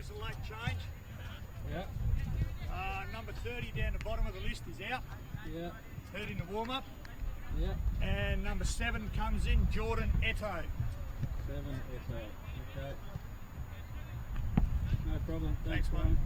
That's a late change. Yeah. Number 30 down the bottom of the list is out. Yeah. He's hurt in the warm-up. Yeah. And number 7 comes in, Jordan Eto. 7 Eto. Okay. No problem. Thanks, Brian.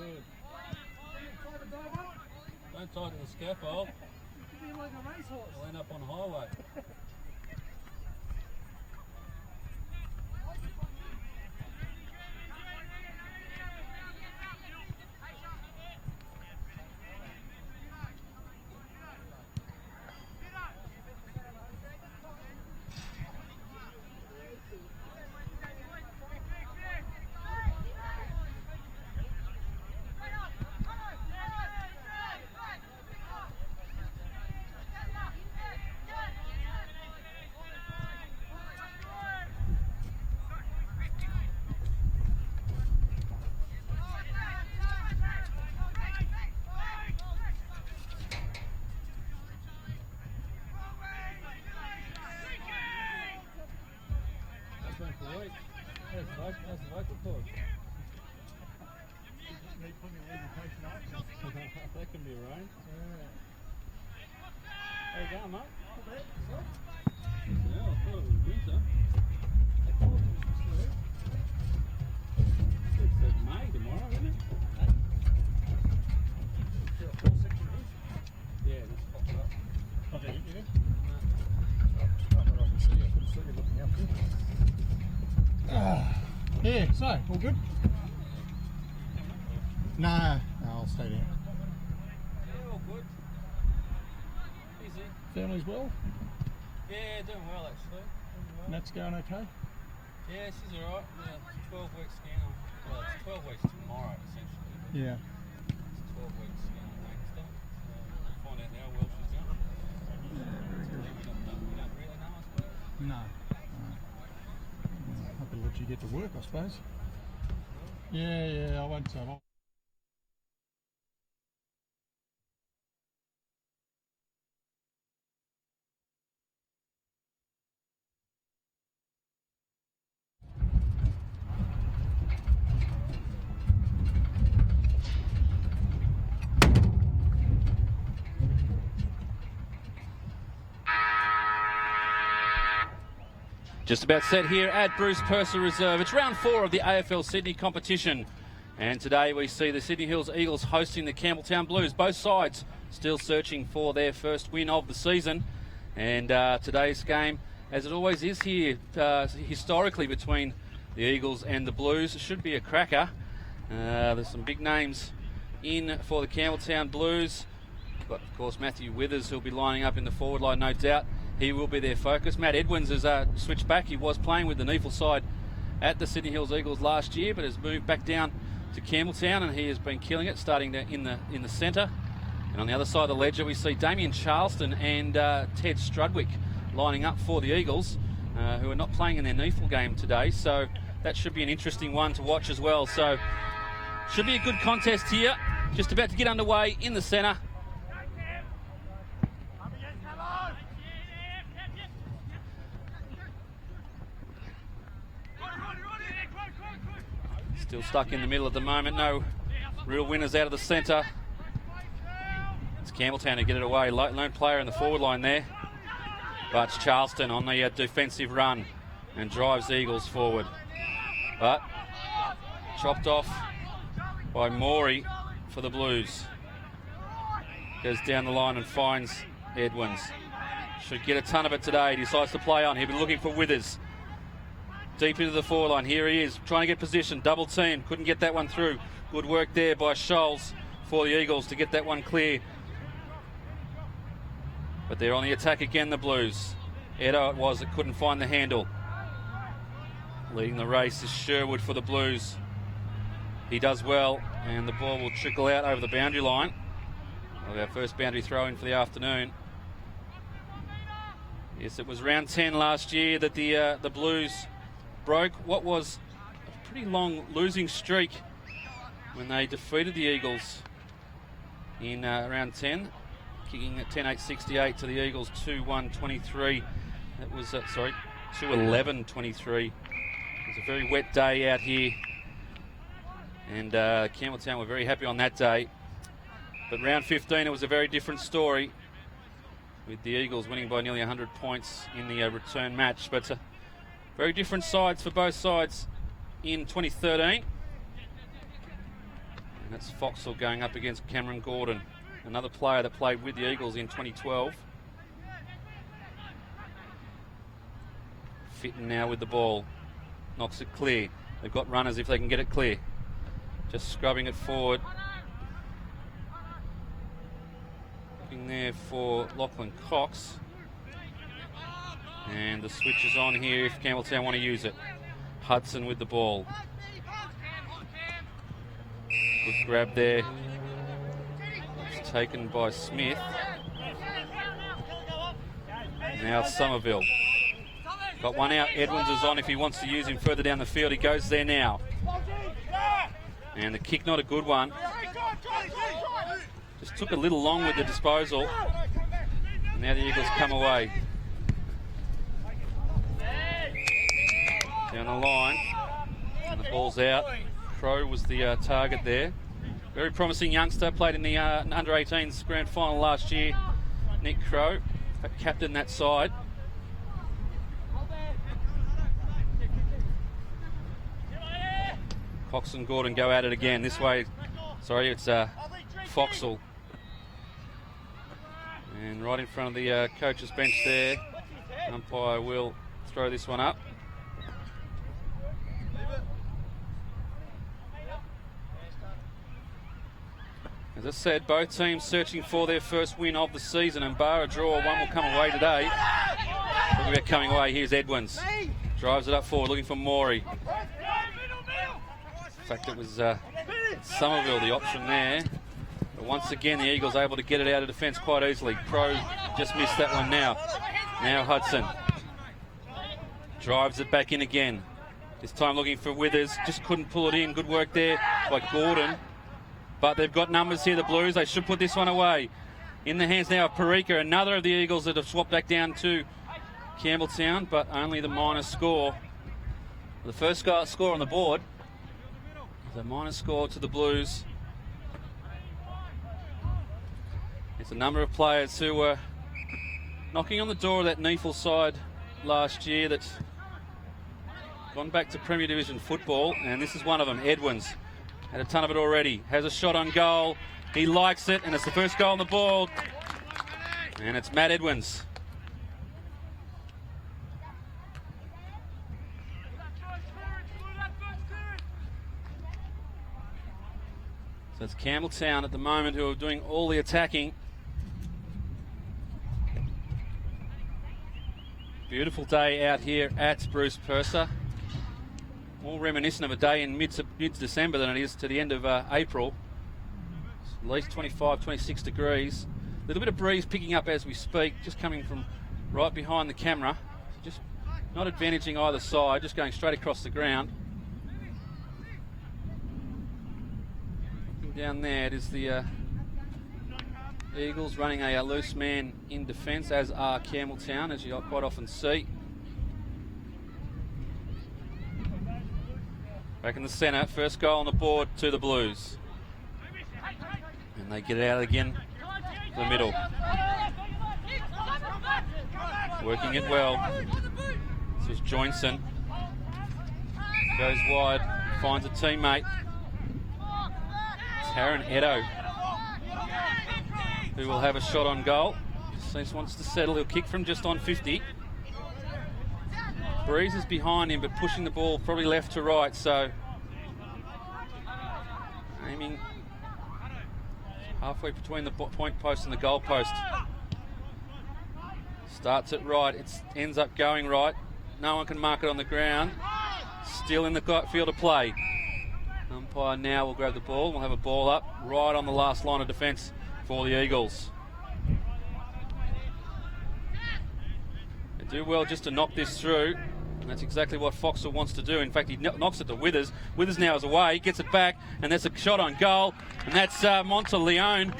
mate. Don't tie to the scaffold. You're like a racehorse. We'll end up on highway. How's the vocal cord? That can be arranged. How you going, mate? Yeah, I thought it was winter. It's May tomorrow, isn't it? Yeah, that's popped up. Oh, there you go. No. I can see you. I couldn't see you looking up there. Yeah, so, all good? No, I'll stay there. Yeah, all good. Busy. Family's well? Yeah, doing well actually. Nat's going okay? Yeah, she's alright. Yeah, 12-week scan. Well, it's 12 weeks tomorrow essentially. Yeah. It's 12 weeks scan on Wednesday. So we'll find out how well she's done. We don't really know, I suppose. No. I'll have to let you get to work, I suppose. Yeah, I won't. Just about set here at Bruce Purser Reserve. It's round 4 of the AFL Sydney Competition. And today we see the Sydney Hills Eagles hosting the Campbelltown Blues. Both sides still searching for their first win of the season. And today's game, as it always is here, historically between the Eagles and the Blues, should be a cracker. There's some big names in for the Campbelltown Blues. Got, of course, Matthew Withers, who'll be lining up in the forward line, no doubt. He will be their focus. Matt Edwins has switched back. He was playing with the Neefle side at the Sydney Hills Eagles last year, but has moved back down to Campbelltown, and he has been killing it, starting in the centre. And on the other side of the ledger, we see Damien Charleston and Ted Strudwick lining up for the Eagles, who are not playing in their Neefle game today. So that should be an interesting one to watch as well. So should be a good contest here. Just about to get underway in the centre. Still stuck in the middle at the moment. No real winners out of the centre. It's Campbelltown to get it away. Lone player in the forward line there. But it's Charleston on the defensive run and drives the Eagles forward. But chopped off by Morey for the Blues. Goes down the line and finds Edwins. Should get a ton of it today. Decides to play on. He'll be looking for Withers. Deep into the forward line. Here he is, trying to get position. Double team. Couldn't get that one through. Good work there by Scholes for the Eagles to get that one clear. But they're on the attack again, the Blues. Edo it was that couldn't find the handle. Leading the race is Sherwood for the Blues. He does well, and the ball will trickle out over the boundary line. Our first boundary throw in for the afternoon. Yes, it was round 10 last year that the Blues broke what was a pretty long losing streak when they defeated the Eagles in round 10, kicking at 10-8-68 to the Eagles 2-1-23. That was 2-11-23. It was a very wet day out here, and Campbelltown were very happy on that day. But round 15, it was a very different story, with the Eagles winning by nearly 100 points in the return match. But very different sides for both sides in 2013. And that's Foxall going up against Cameron Gordon, another player that played with the Eagles in 2012. Fitton now with the ball. Knocks it clear. They've got runners if they can get it clear. Just scrubbing it forward. Looking there for Lachlan Cox. And the switch is on here if Campbelltown want to use it. Hudson with the ball. Good grab there. It's taken by Smith. Now Somerville. Got one out. Edwins is on if he wants to use him further down the field. He goes there now. And the kick, not a good one. Just took a little long with the disposal. Now the Eagles come away. Down the line, and the ball's out. Crow was the target there. Very promising youngster, played in the under-18s grand final last year. Nick Crow, captain that side. Cox and Gordon go at it again. This way, sorry, it's Foxall. And right in front of the coach's bench there, umpire will throw this one up. As I said, both teams searching for their first win of the season, and bar a draw, one will come away today. Talking about coming away, here's Edwins. Drives it up forward, looking for Morey. In fact, it was Somerville, the option there. But once again, the Eagles able to get it out of defence quite easily. Crow just missed that one now. Now Hudson. Drives it back in again. This time looking for Withers. Just couldn't pull it in. Good work there by Gordon. But they've got numbers here, the Blues. They should put this one away. In the hands now of Parika, another of the Eagles that have swapped back down to Campbelltown, but only the minor score. The first score on the board. The minor score to the Blues. It's a number of players who were knocking on the door of that Neefle side last year that's gone back to Premier Division football, and this is one of them, Edwins. Had a ton of it already. Has a shot on goal. He likes it, and it's the first goal on the board. And it's Matt Edwins. So it's Campbelltown at the moment who are doing all the attacking. Beautiful day out here at Bruce Purser. More reminiscent of a day in mid-December than it is to the end of April. It's at least 25, 26 degrees. A little bit of breeze picking up as we speak, just coming from right behind the camera. Just not advantaging either side, just going straight across the ground. Looking down there, it is the Eagles running a loose man in defence, as are Campbelltown, as you quite often see. Back in the centre, first goal on the board to the Blues. And they get it out again to the middle. Working it well. This is Joinson. Goes wide, finds a teammate. Taryn Edo, who will have a shot on goal. Just wants to settle. He'll kick from just on 50. Breeze is behind him, but pushing the ball probably left to right, so aiming halfway between the point post and the goal post. Starts it right, it ends up going right. No one can mark it on the ground. Still in the field of play. Umpire now will grab the ball. We'll have a ball up right on the last line of defence for the Eagles. They do well just to knock this through. And that's exactly what Foxer wants to do. In fact, he knocks it to Withers. Withers now is away, gets it back, and that's a shot on goal. And that's Monteleone.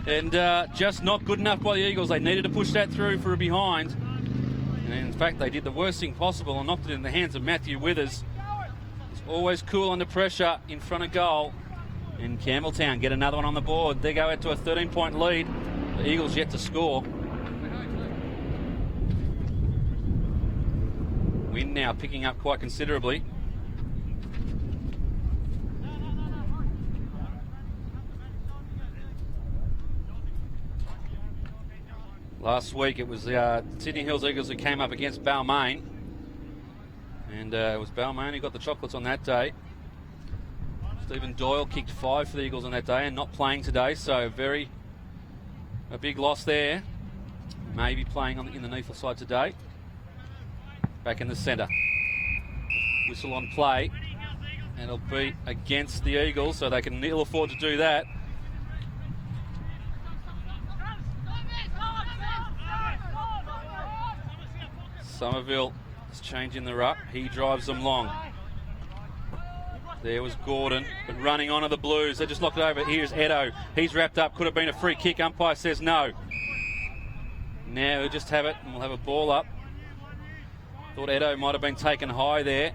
And just not good enough by the Eagles. They needed to push that through for a behind. And in fact, they did the worst thing possible and knocked it in the hands of Matthew Withers. He's always cool under pressure in front of goal. And Campbelltown get another one on the board. They go out to a 13-point lead. The Eagles yet to score. Wind now picking up quite considerably. Last week it was the Sydney Hills Eagles who came up against Balmain. And it was Balmain who got the chocolates on that day. Stephen Doyle kicked 5 for the Eagles on that day and not playing today, so a big loss there. Maybe playing in the Neefel side today. Back in the centre. Whistle on play. And it'll be against the Eagles, so they can ill afford to do that. Somerville is changing the ruck. He drives them long. There was Gordon, but running onto the Blues. They just locked it over. Here's Edo. He's wrapped up. Could have been a free kick. Umpire says no. Now we'll just have it, and we'll have a ball up. Thought Edo might have been taken high there.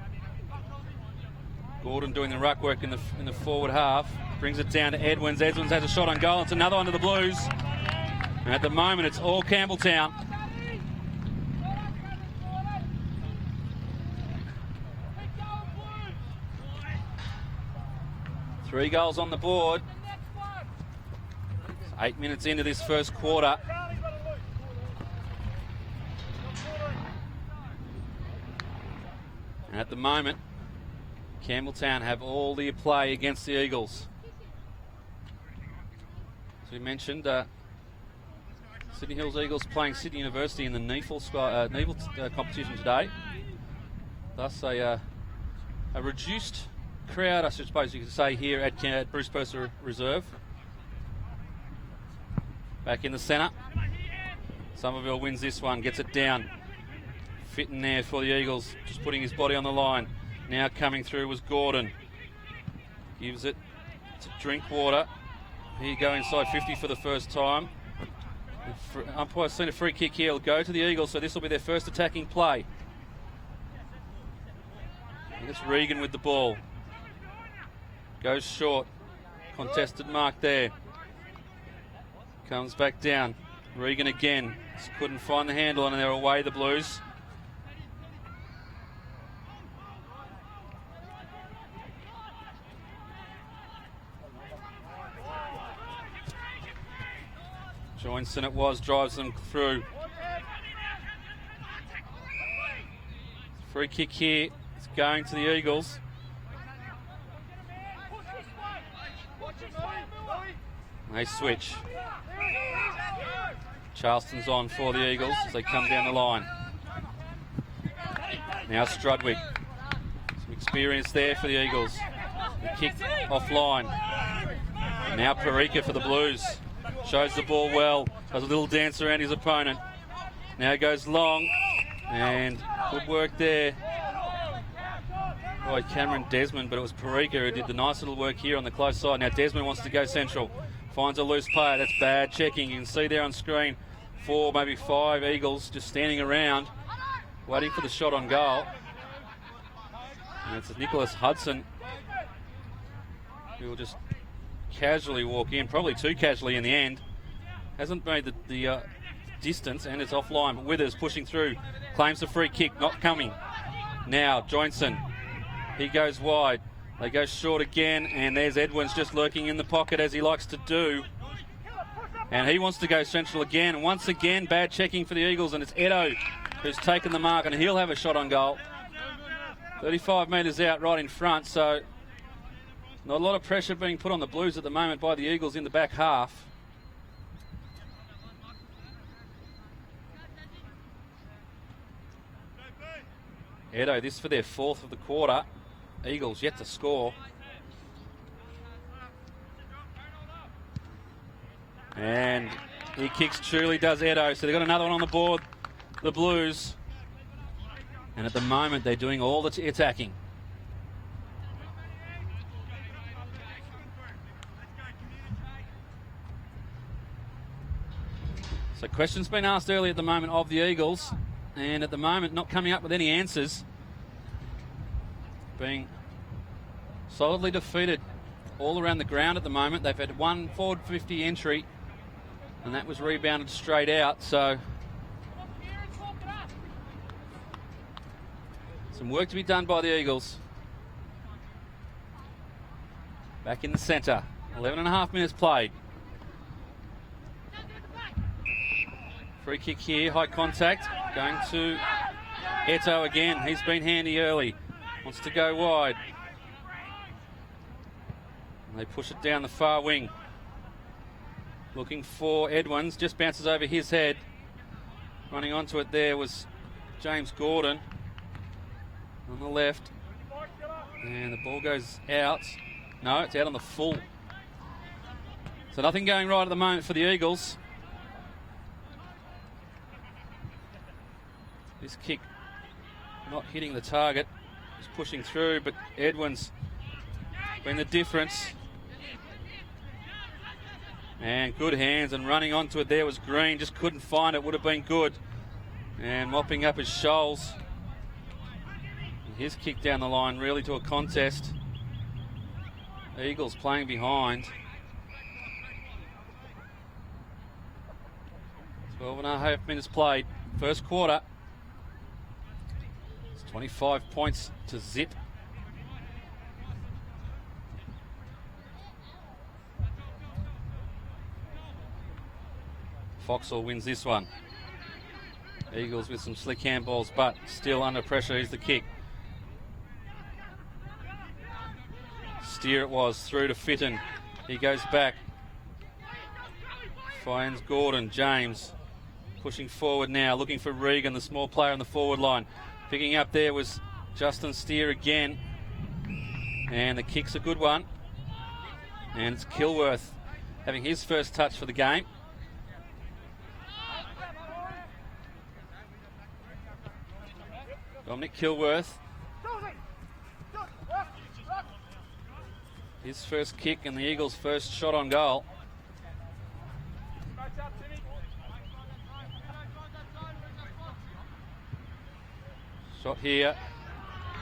Gordon doing the ruck work in the forward half. Brings it down to Edwins. Edwins has a shot on goal. It's another one to the Blues. And at the moment, it's all Campbelltown. Three goals on the board. It's 8 minutes into this first quarter. And at the moment, Campbelltown have all the play against the Eagles. As we mentioned, Sydney Hills Eagles playing Sydney University in the Neefel competition today. Thus a reduced crowd, I suppose you could say, here at Bruce Purser Reserve. Back in the centre. Somerville wins this one, gets it down. Fitting there for the Eagles, just putting his body on the line. Now coming through was Gordon. Gives it to Drinkwater. Here you go inside 50 for the first time. Umpire's seen a free kick here. It'll go to the Eagles, so this will be their first attacking play. And it's Regan with the ball. Goes short. Contested mark there. Comes back down. Regan again. Just couldn't find the handle and they're away, the Blues. Joinson it was, drives them through. Free kick here. It's going to the Eagles. They switch. Charleston's on for the Eagles as they come down the line. Now Strudwick. Some experience there for the Eagles. The kick offline. Now Parika for the Blues. Shows the ball well. Does a little dance around his opponent. Now goes long. And good work there by Cameron Desmond, but it was Parika who did the nice little work here on the close side. Now Desmond wants to go central. Finds a loose player. That's bad checking. You can see there on screen 4, maybe 5 Eagles just standing around waiting for the shot on goal. And it's Nicholas Hudson who will just casually walk in, probably too casually in the end. Hasn't made the distance, and it's offline, but Withers pushing through. Claims the free kick, not coming. Now Joinson. He goes wide. They go short again, and there's Edwards just lurking in the pocket as he likes to do. And he wants to go central again. Once again, bad checking for the Eagles, and it's Edo who's taken the mark, and he'll have a shot on goal. 35 metres out right in front, so not a lot of pressure being put on the Blues at the moment by the Eagles in the back half. Edo, this for their 4th of the quarter. Eagles yet to score. And he kicks truly, does Edo. So they've got another one on the board, the Blues. And at the moment, they're doing all the attacking. So questions been asked earlier at the moment of the Eagles. And at the moment, not coming up with any answers. Being solidly defeated all around the ground at the moment. They've had one forward 50 entry, and that was rebounded straight out. So some work to be done by the Eagles. Back in the centre. 11.5 minutes played. Free kick here, high contact. Going to Eto again. He's been handy early. Wants to go wide. And they push it down the far wing. Looking for Edwins. Just bounces over his head. Running onto it there was James Gordon on the left. And the ball goes out. No, it's out on the full. So nothing going right at the moment for the Eagles. This kick not hitting the target. He's pushing through, but Edwin's been the difference. And good hands, and running onto it there was Green. Just couldn't find it. Would have been good. And mopping up his Scholes. His kick down the line really to a contest. Eagles playing behind. 12.5 minutes played. First quarter. 25 points to zip. Foxall wins this one. Eagles with some slick handballs, but still under pressure is the kick. Steer it was, through to Fitton. He goes back. Finds Gordon, James. Pushing forward now, looking for Regan, the small player on the forward line. Picking up there was Justin Steer again. And the kick's a good one. And it's Kilworth having his first touch for the game. Dominic Kilworth. His first kick and the Eagles' first shot on goal. Shot here.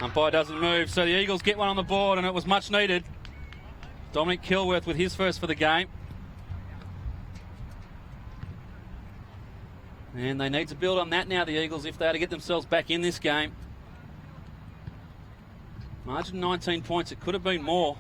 Umpire doesn't move, so the Eagles get one on the board, and it was much needed. Dominic Kilworth with his first for the game. And they need to build on that now, the Eagles, if they are to get themselves back in this game. Margin 19 points. It could have been more.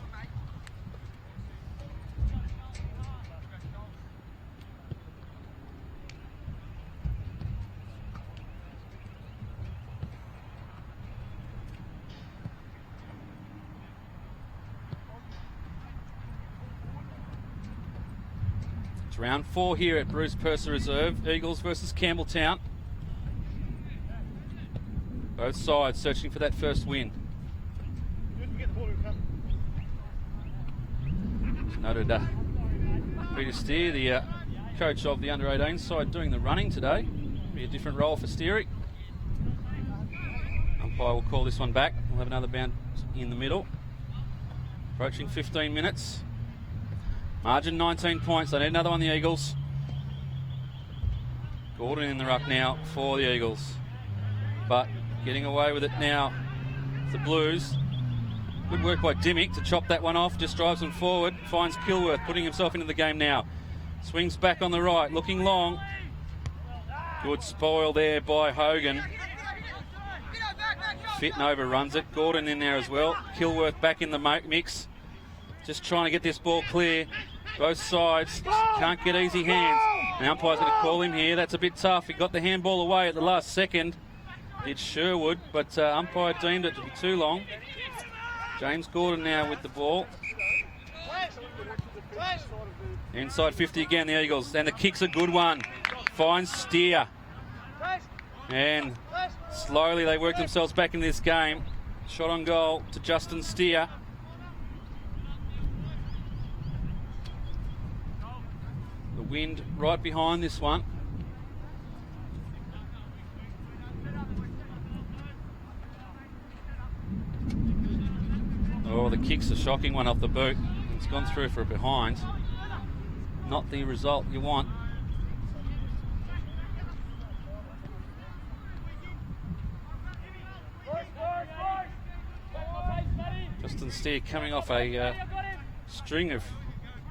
round 4 here at Bruce Purser Reserve. Eagles versus Campbelltown. Both sides searching for that first win. Noted Peter Steer, the coach of the under-18 side, doing the running today. Be a different role for Steery. Umpire will call this one back. We'll have another bound in the middle. Approaching 15 minutes. Margin 19 points. They need another one, the Eagles. Gordon in the ruck now for the Eagles. But getting away with it now, the Blues. Good work by Dimmick to chop that one off. Just drives them forward. Finds Kilworth, putting himself into the game now. Swings back on the right, looking long. Good spoil there by Hogan. Fitton overruns it. Gordon in there as well. Kilworth back in the mix. Just trying to get this ball clear. Both sides can't get easy hands. The umpire's going to call him here. That's a bit tough. He got the handball away at the last second. Did Sherwood, but umpire deemed it to be too long. James Gordon now with the ball. Inside 50 again, the Eagles. And the kick's a good one. Finds Steer. And slowly they work themselves back in this game. Shot on goal to Justin Steer. The wind right behind this one. Oh, the kick's a shocking one off the boot. It's gone through for a behind. Not the result you want. Justin Steer coming off a string of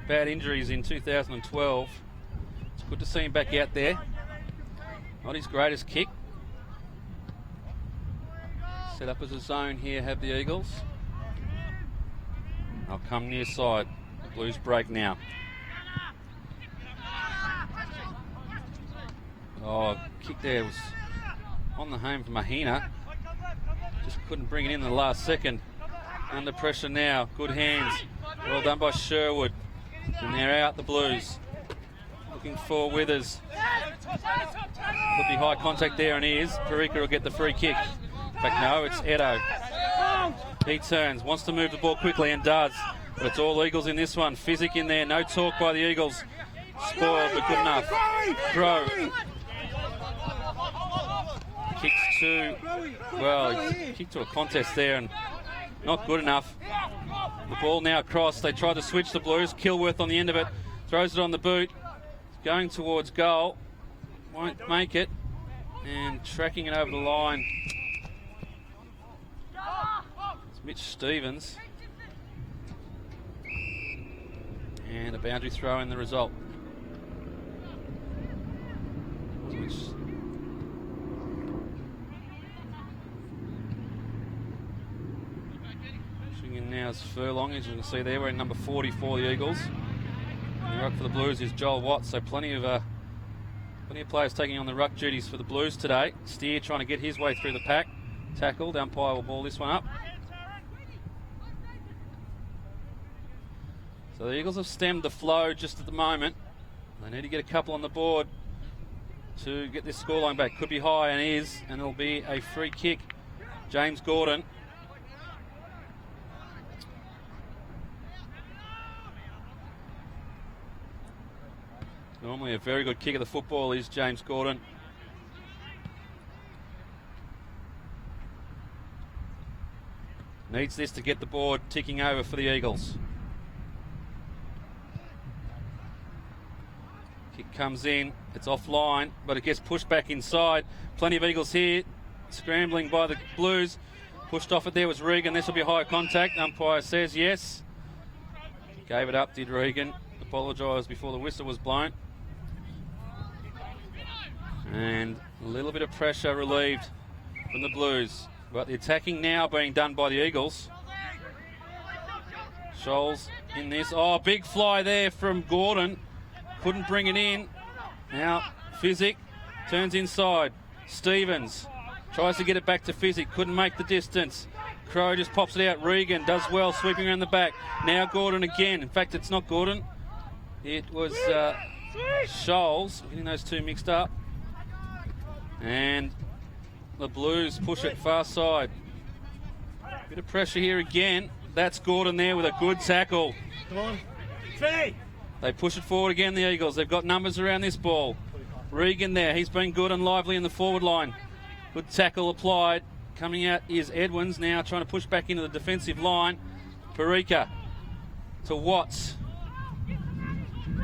bad injuries in 2012. It's good to see him back out there. Not his greatest kick. Set up as a zone here, have the Eagles. They'll come near side. The Blues break now. Oh, kick there was on the home for Mahina. Just couldn't bring it in the last second. Under pressure now. Good hands. Well done by Sherwood. And they're out, the Blues. Looking for Withers. Could be high contact there, and he is. Parika will get the free kick. In fact, no, it's Edo. He turns, wants to move the ball quickly and does. But it's all Eagles in this one. Physic in there, no talk by the Eagles. Spoiled, but good enough. Crow. Kicks to, well, he kicked to a contest there and not good enough. The ball now crossed. They try to switch the Blues. Kilworth on the end of it. Throws it on the boot. Going towards goal. Won't make it. And tracking it over the line. It's Mitch Stevens. And a boundary throw in the result. Mitch. Pushing in now is Furlong, as you can see there, wearing number 40 for the Eagles. And the ruck for the Blues is Joel Watts, so plenty of players taking on the ruck duties for the Blues today. Steer trying to get his way through the pack. Tackled, umpire will ball this one up. So the Eagles have stemmed the flow just at the moment. They need to get a couple on the board to get this scoreline back. Could be high, and is, and it'll be a free kick. James Gordon. Normally a very good kick of the football is James Gordon. Needs this to get the board ticking over for the Eagles. Kick comes in, it's offline, but it gets pushed back inside. Plenty of Eagles here, scrambling by the Blues. Pushed off it there was Regan. This will be high contact. Umpire says yes. Gave it up, did Regan. Apologised before the whistle was blown. And a little bit of pressure relieved from the Blues. But the attacking now being done by the Eagles. Scholes in this. Oh, big fly there from Gordon. Couldn't bring it in. Now, Physic turns inside. Stevens tries to get it back to Physic. Couldn't make the distance. Crow just pops it out. Regan does well, sweeping around the back. Now Gordon again. In fact, it's not Gordon. It was Scholes, getting those two mixed up. And the Blues push it far side. Bit of pressure here again. That's Gordon there with a good tackle. Come on. Three. They push it forward again, the Eagles. They've got numbers around this ball. Regan there. He's been good and lively in the forward line. Good tackle applied. Coming out is Edwins now trying to push back into the defensive line. Parika to Watts.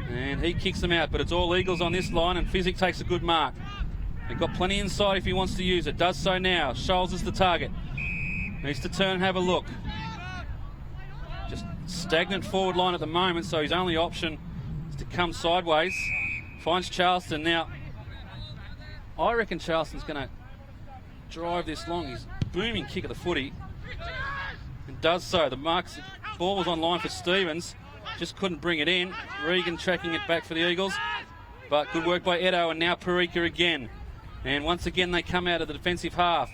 And he kicks them out, but it's all Eagles on this line, and Physic takes a good mark. They've got plenty inside if he wants to use it. Does so now. Scholes is the target. Needs to turn and have a look. Just stagnant forward line at the moment, so his only option is to come sideways. Finds Charleston. Now, I reckon Charleston's going to drive this long. He's booming kick of the footy. And does so. The ball was on line for Stevens. Just couldn't bring it in. Regan tracking it back for the Eagles. But good work by Edo, and now Parika again. And once again they come out of the defensive half.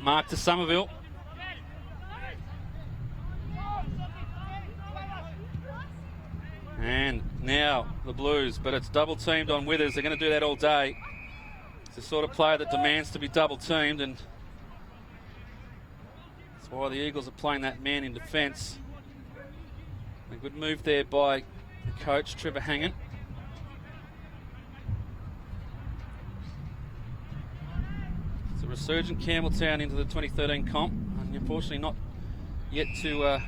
Mark to Somerville. And now the Blues, but it's double teamed on Withers. They're going to do that all day. It's the sort of player that demands to be double teamed, and that's why the Eagles are playing that man in defence. A good move there by the coach, Trevor Hangen. It's a resurgent Campbelltown into the 2013 comp, and unfortunately not yet to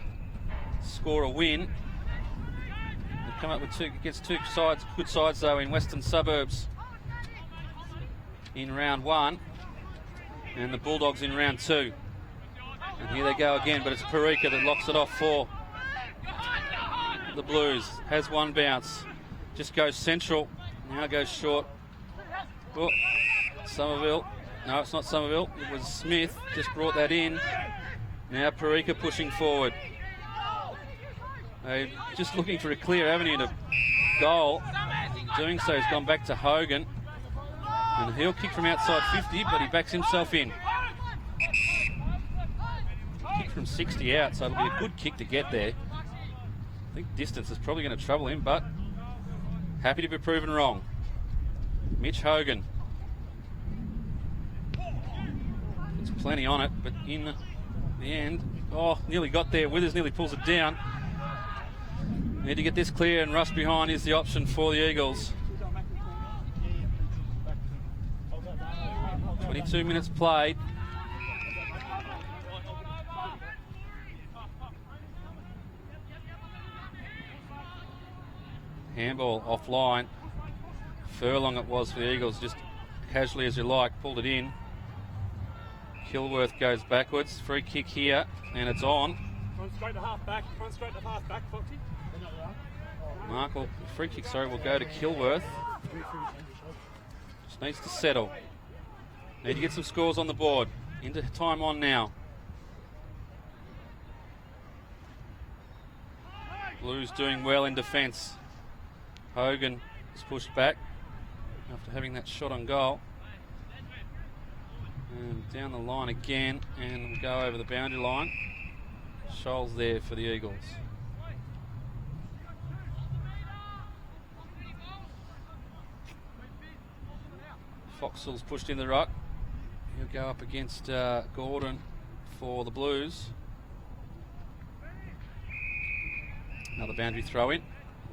score a win. They've come up with against two sides, good sides though, in Western Suburbs in round one, and the Bulldogs in round two. And here they go again, but it's Parika that locks it off for the Blues. Has one bounce, just goes central, now goes short. Oh, Somerville. No, it's not Somerville. It was Smith. Just brought that in. Now Parika pushing forward. They're just looking for a clear avenue to goal. Doing so, he's gone back to Hogan. And he'll kick from outside 50, but he backs himself in. Kick from 60 out, so it'll be a good kick to get there. I think distance is probably going to trouble him, but happy to be proven wrong. Mitch Hogan. Puts plenty on it, but in the end, oh, nearly got there. Withers nearly pulls it down. Need to get this clear, and rush behind is the option for the Eagles. 22 minutes played. Handball offline. Furlong it was for the Eagles, just casually as you like, pulled it in. Kilworth goes backwards. Free kick here, and it's on. Run straight to half back. Run straight to half back, Foxy. Free kick, will go to Kilworth. Just needs to settle. Need to get some scores on the board. Into time on now. Blues doing well in defence. Hogan is pushed back after having that shot on goal. And down the line again, and we'll go over the boundary line. Scholes there for the Eagles. Foxall's pushed in the ruck. He'll go up against Gordon for the Blues. Another boundary throw in.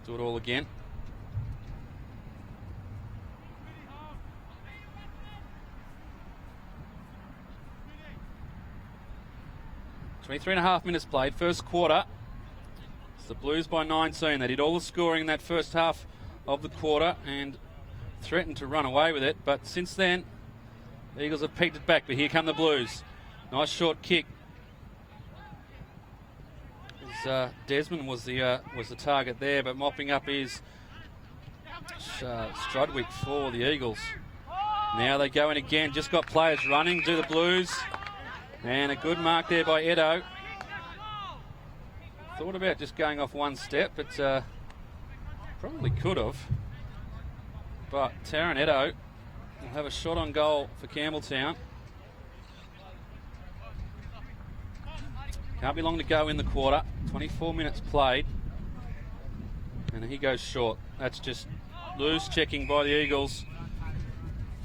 We'll do it all again. .23.5 minutes played, first quarter. It's the Blues by 19. They did all the scoring in that first half of the quarter and threatened to run away with it, but since then the Eagles have peaked it back. But here come the Blues. Nice short kick. Desmond was the target there, but mopping up is Strudwick for the Eagles. Now they go in again. Just got players running. Do the Blues. And a good mark there by Edo. Thought about just going off one step, but probably could have. But Taron Edo will have a shot on goal for Campbelltown. Can't be long to go in the quarter. 24 minutes played. And he goes short. That's just loose checking by the Eagles.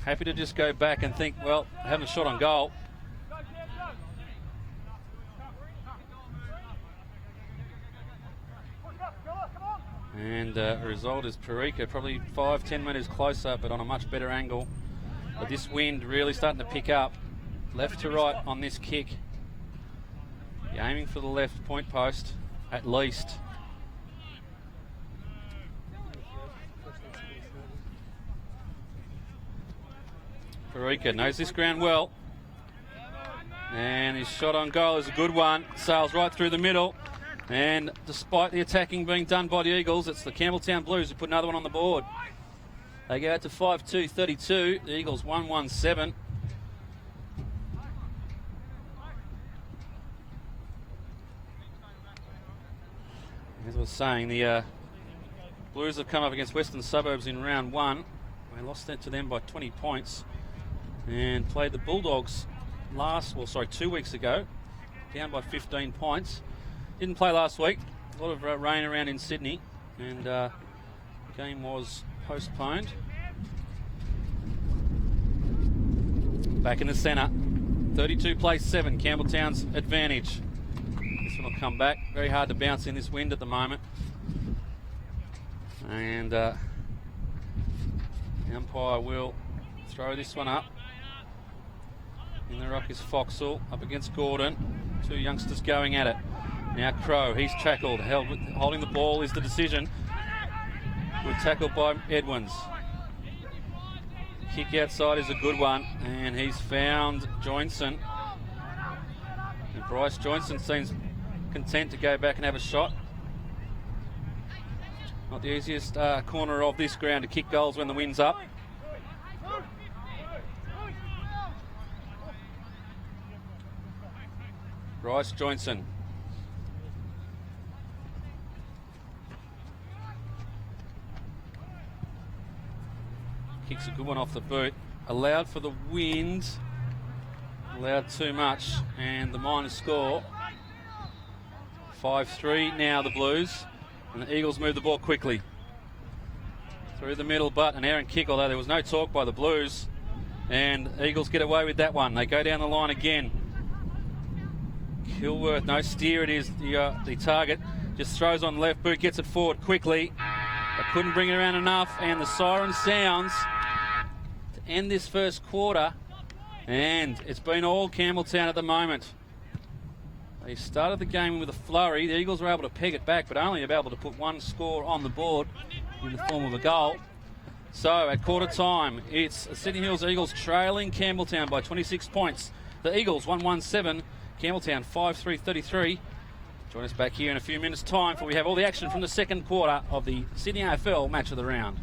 Happy to just go back and think, well, having a shot on goal. And the result is Parika probably 5-10 metres closer, but on a much better angle. But this wind really starting to pick up. Left to right on this kick. You're aiming for the left point post, at least. Parika knows this ground well. And his shot on goal is a good one. Sails right through the middle. And despite the attacking being done by the Eagles, it's the Campbelltown Blues who put another one on the board. They go out to 5-2-32. The Eagles 1-1-7. As I was saying, the Blues have come up against Western Suburbs in round one. They lost that to them by 20 points and played the Bulldogs 2 weeks ago, down by 15 points. Didn't play last week. A lot of rain around in Sydney, and the game was postponed. Back in the centre, 32 plays 7, Campbelltown's advantage. This one will come back. Very hard to bounce in this wind at the moment. And the umpire will throw this one up. In the ruck is Foxall up against Gordon. Two youngsters going at it. Now Crow, he's tackled. Holding the ball is the decision. Good tackle by Edwins. Kick outside is a good one, and he's found Joinson. And Bryce Joinson seems content to go back and have a shot. Not the easiest corner of this ground to kick goals when the wind's up. Bryce Joinson. Kicks a good one off the boot. Allowed for the wind. Allowed too much. And the minor score. 5-3 now the Blues. And the Eagles move the ball quickly. Through the middle, but an errant kick, although there was no talk by the Blues. And the Eagles get away with that one. They go down the line again. Kilworth, no steer it is, the target. Just throws on the left boot, gets it forward quickly. They couldn't bring it around enough, and the siren sounds to end this first quarter. And it's been all Campbelltown at the moment. They started the game with a flurry. The Eagles were able to peg it back, but only able to put one score on the board in the form of a goal. So at quarter time, it's Sydney Hills Eagles trailing Campbelltown by 26 points. The Eagles 1-1-7, Campbelltown 5-3-33. Join us back here in a few minutes' time for we have all the action from the second quarter of the Sydney AFL match of the round.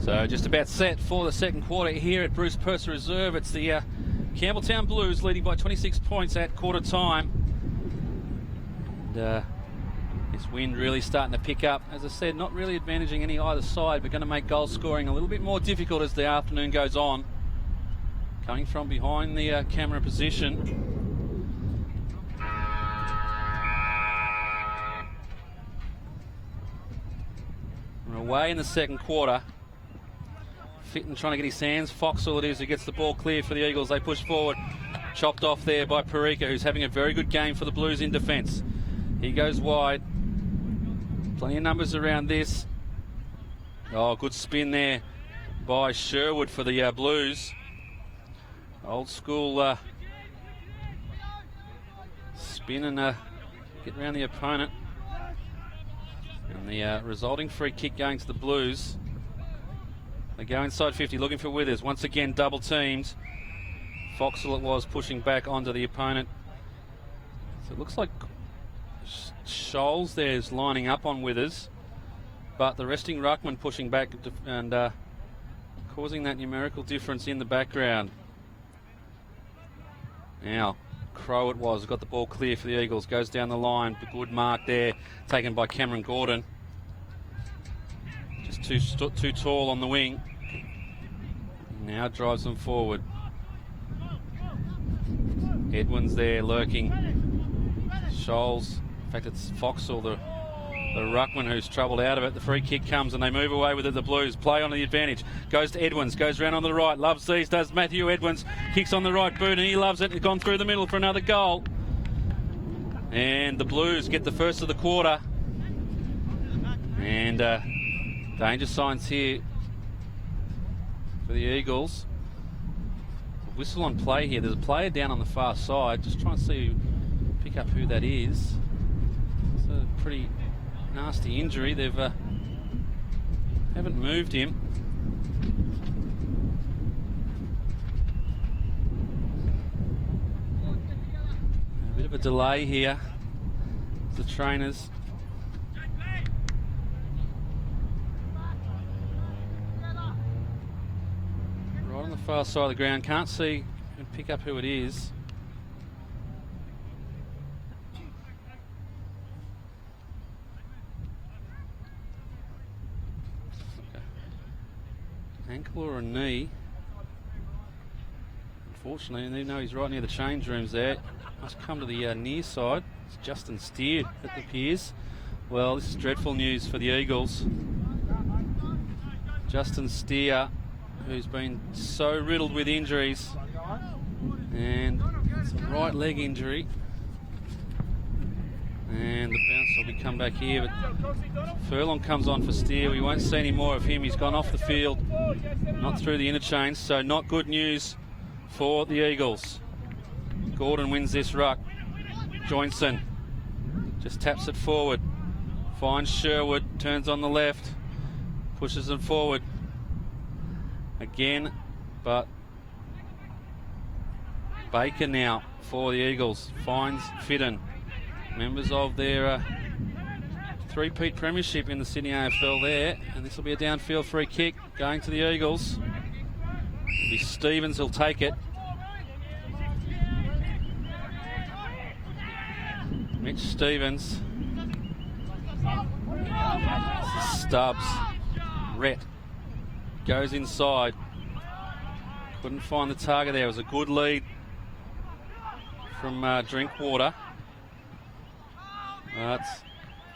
So just about set for the second quarter here at Bruce Purser Reserve. It's the Campbelltown Blues leading by 26 points at quarter time. And this wind really starting to pick up. As I said, not really advantaging any either side, but going to make goal scoring a little bit more difficult as the afternoon goes on. Coming from behind the camera position. We're away in the second quarter. Fitton trying to get his hands. Foxall it is who gets the ball clear for the Eagles. They push forward. Chopped off there by Parika, who's having a very good game for the Blues in defence. He goes wide. Plenty of numbers around this. Oh, good spin there by Sherwood for the Blues. Old school spin and get around the opponent. And the resulting free kick going to the Blues. They go inside 50, looking for Withers. Once again, double teamed. Foxall it was pushing back onto the opponent. So it looks like Scholes there is lining up on Withers, but the resting ruckman pushing back and causing that numerical difference in the background. Now, Crow it was, got the ball clear for the Eagles, goes down the line, good mark there, taken by Cameron Gordon. Just too tall on the wing. Now drives them forward. Edwin's there lurking. Scholes, in fact it's Foxall, the ruckman, who's troubled out of it. The free kick comes and they move away with it. The Blues play on the advantage. Goes to Edwins, goes round on the right. Loves these, does Matthew Edwins. Kicks on the right boot and he loves it. He's gone through the middle for another goal. And the Blues get the first of the quarter. And danger signs here for the Eagles. Whistle on play here. There's a player down on the far side. Just trying to see, pick up who that is. It's a pretty nasty injury. They've haven't moved him. A bit of a delay here. The trainers. Right on the far side of the ground. Can't see and pick up who it is. Ankle or a knee. Unfortunately, and even though he's right near the change rooms there, must come to the near side. It's Justin Steer, it appears. Well, this is dreadful news for the Eagles. Justin Steer, who's been so riddled with injuries, and it's a right leg injury. And the bounce will be come back here, but Furlong comes on for Steer. We won't see any more of him. He's gone off the field, not through the interchange, so not good news for the Eagles. Gordon wins this ruck. Joinson just taps it forward, finds Sherwood, turns on the left, pushes them forward again, but Baker now for the Eagles finds Fitton, members of their three-peat premiership in the Sydney AFL there, and this will be a downfield free kick going to the Eagles. It'll be Stevens who'll take it. Mitch Stevens. This is Stubbs. Rhett goes inside. Couldn't find the target there. It was a good lead from Drinkwater.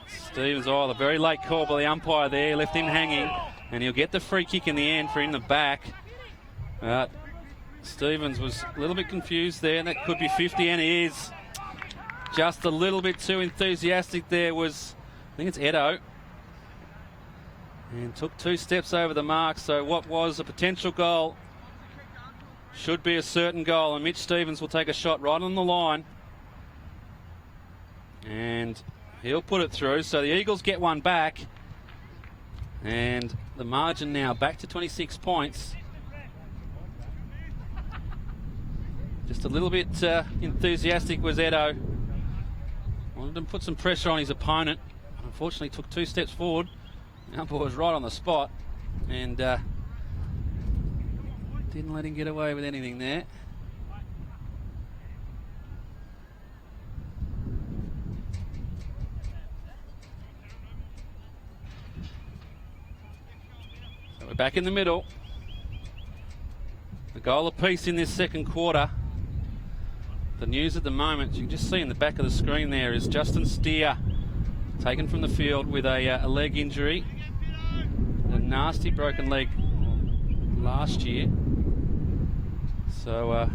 Stevens, the very late call by the umpire there, left him hanging, and he'll get the free kick in the end for in the back. Stevens was a little bit confused there, and that could be 50, and he is. Just a little bit too enthusiastic there was, I think it's Edo, and took 2 steps over the mark. So what was a potential goal should be a certain goal, and Mitch Stevens will take a shot right on the line, and he'll put it through. So the Eagles get one back, and the margin now back to 26 points. Just a little bit enthusiastic was Edo. Wanted to put some pressure on his opponent. Unfortunately took 2 steps forward. The umpire was right on the spot, and Didn't let him get away with anything there. So we're back in the middle. A goal apiece in this second quarter. The news at the moment, you can just see in the back of the screen there, is Justin Steer taken from the field with a leg injury. A nasty broken leg last year. So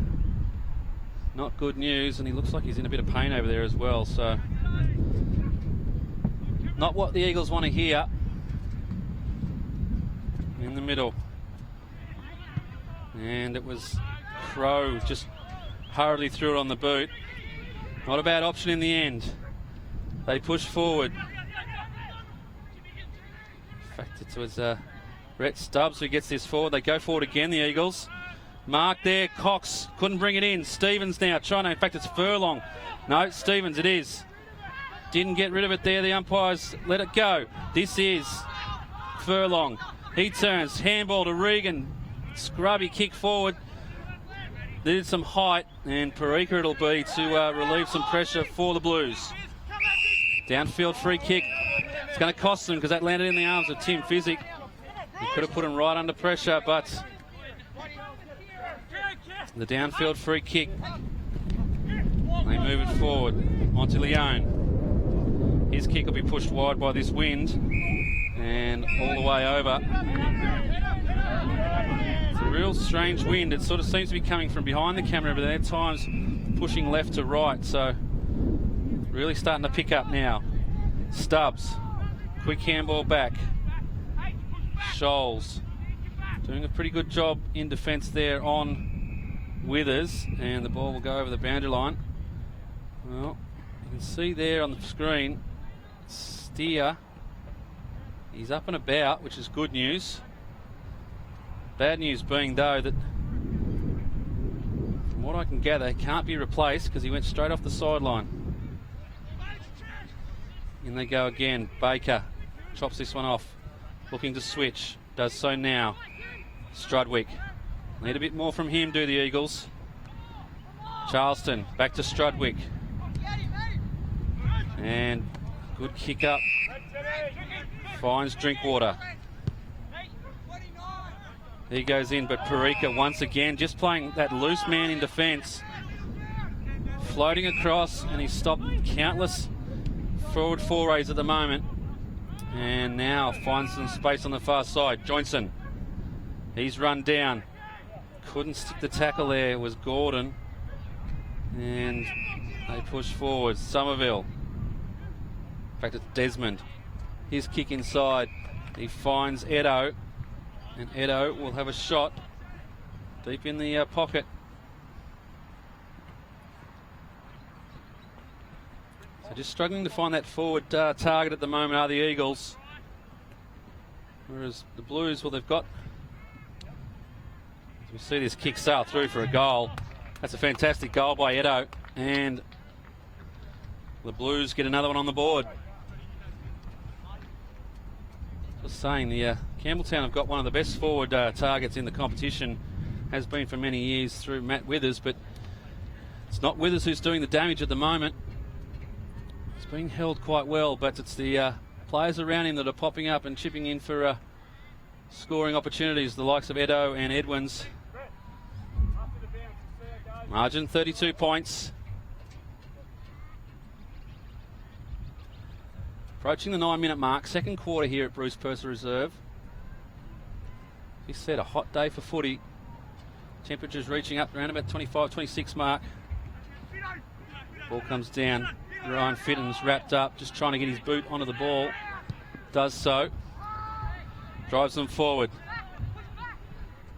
not good news, and he looks like he's in a bit of pain over there as well. So not what the Eagles want to hear. In the middle. And it was Crow just hurriedly threw it on the boot. Not a bad option in the end. They push forward. In fact, it was Rhett Stubbs who gets this forward. They go forward again, the Eagles. Mark there, Cox couldn't bring it in. Stevens now trying to, in fact it's Furlong. No, Stevens it is. Didn't get rid of it there, the umpires let it go. This is Furlong. He turns, handball to Regan. Scrubby kick forward. Needed some height, and Parika it'll be to relieve some pressure for the Blues. Downfield free kick. It's going to cost them because that landed in the arms of Tim Physic. He could have put him right under pressure, but the downfield free kick. They move it forward onto Leone. His kick will be pushed wide by this wind and all the way over. It's a real strange wind. It sort of seems to be coming from behind the camera, but at times pushing left to right. So really starting to pick up now. Stubbs, quick handball back. Scholes doing a pretty good job in defence there on Withers, and the ball will go over the boundary line. Well, you can see there on the screen, Steer, he's up and about, which is good news. Bad news being, though, that from what I can gather, he can't be replaced because he went straight off the sideline. In they go again. Baker chops this one off, looking to switch, does so now. Strudwick, need a bit more from him, do the Eagles. Charleston, back to Strudwick. And good kick up. Finds Drinkwater. He goes in, but Parika once again just playing that loose man in defence. Floating across, and he's stopped countless forward forays at the moment. And now finds some space on the far side. Johnson, he's run down. Couldn't stick the tackle there, it was Gordon. And they push forward. Somerville. In fact, it's Desmond. His kick inside. He finds Edo. And Edo will have a shot deep in the pocket. So just struggling to find that forward target at the moment are the Eagles. Whereas the Blues, well, they've got... As we see this kick sail through for a goal. That's a fantastic goal by Edo. And the Blues get another one on the board. Just saying, the Campbelltown have got one of the best forward targets in the competition. Has been for many years through Matt Withers, but it's not Withers who's doing the damage at the moment. It's being held quite well, but it's the players around him that are popping up and chipping in for scoring opportunities, the likes of Edo and Edwins. Margin 32 points. Approaching the 9-minute mark, second quarter here at Bruce Purser Reserve. He said a hot day for footy. Temperatures reaching up around about 25, 26 mark. Ball comes down. Ryan Fitton's wrapped up, just trying to get his boot onto the ball. Does so. Drives them forward.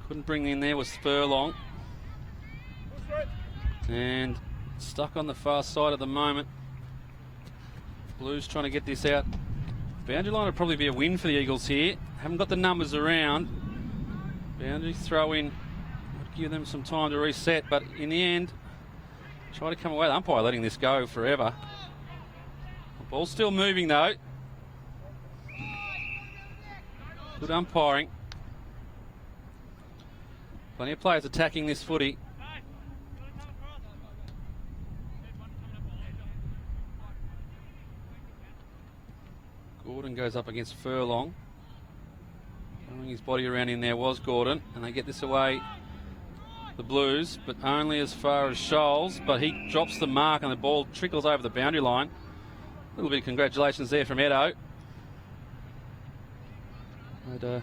Couldn't bring in there was Furlong. And stuck on the far side at the moment. Blues trying to get this out. Boundary line would probably be a win for the Eagles here. Haven't got the numbers around. Boundary throw in would give them some time to reset, but in the end, try to come away. The umpire letting this go forever. The ball's still moving though. Good umpiring. Plenty of players attacking this footy. Gordon goes up against Furlong. Throwing his body around in there was Gordon, and they get this away, the Blues, but only as far as Scholes, but he drops the mark and the ball trickles over the boundary line. A little bit of congratulations there from Edo. I'd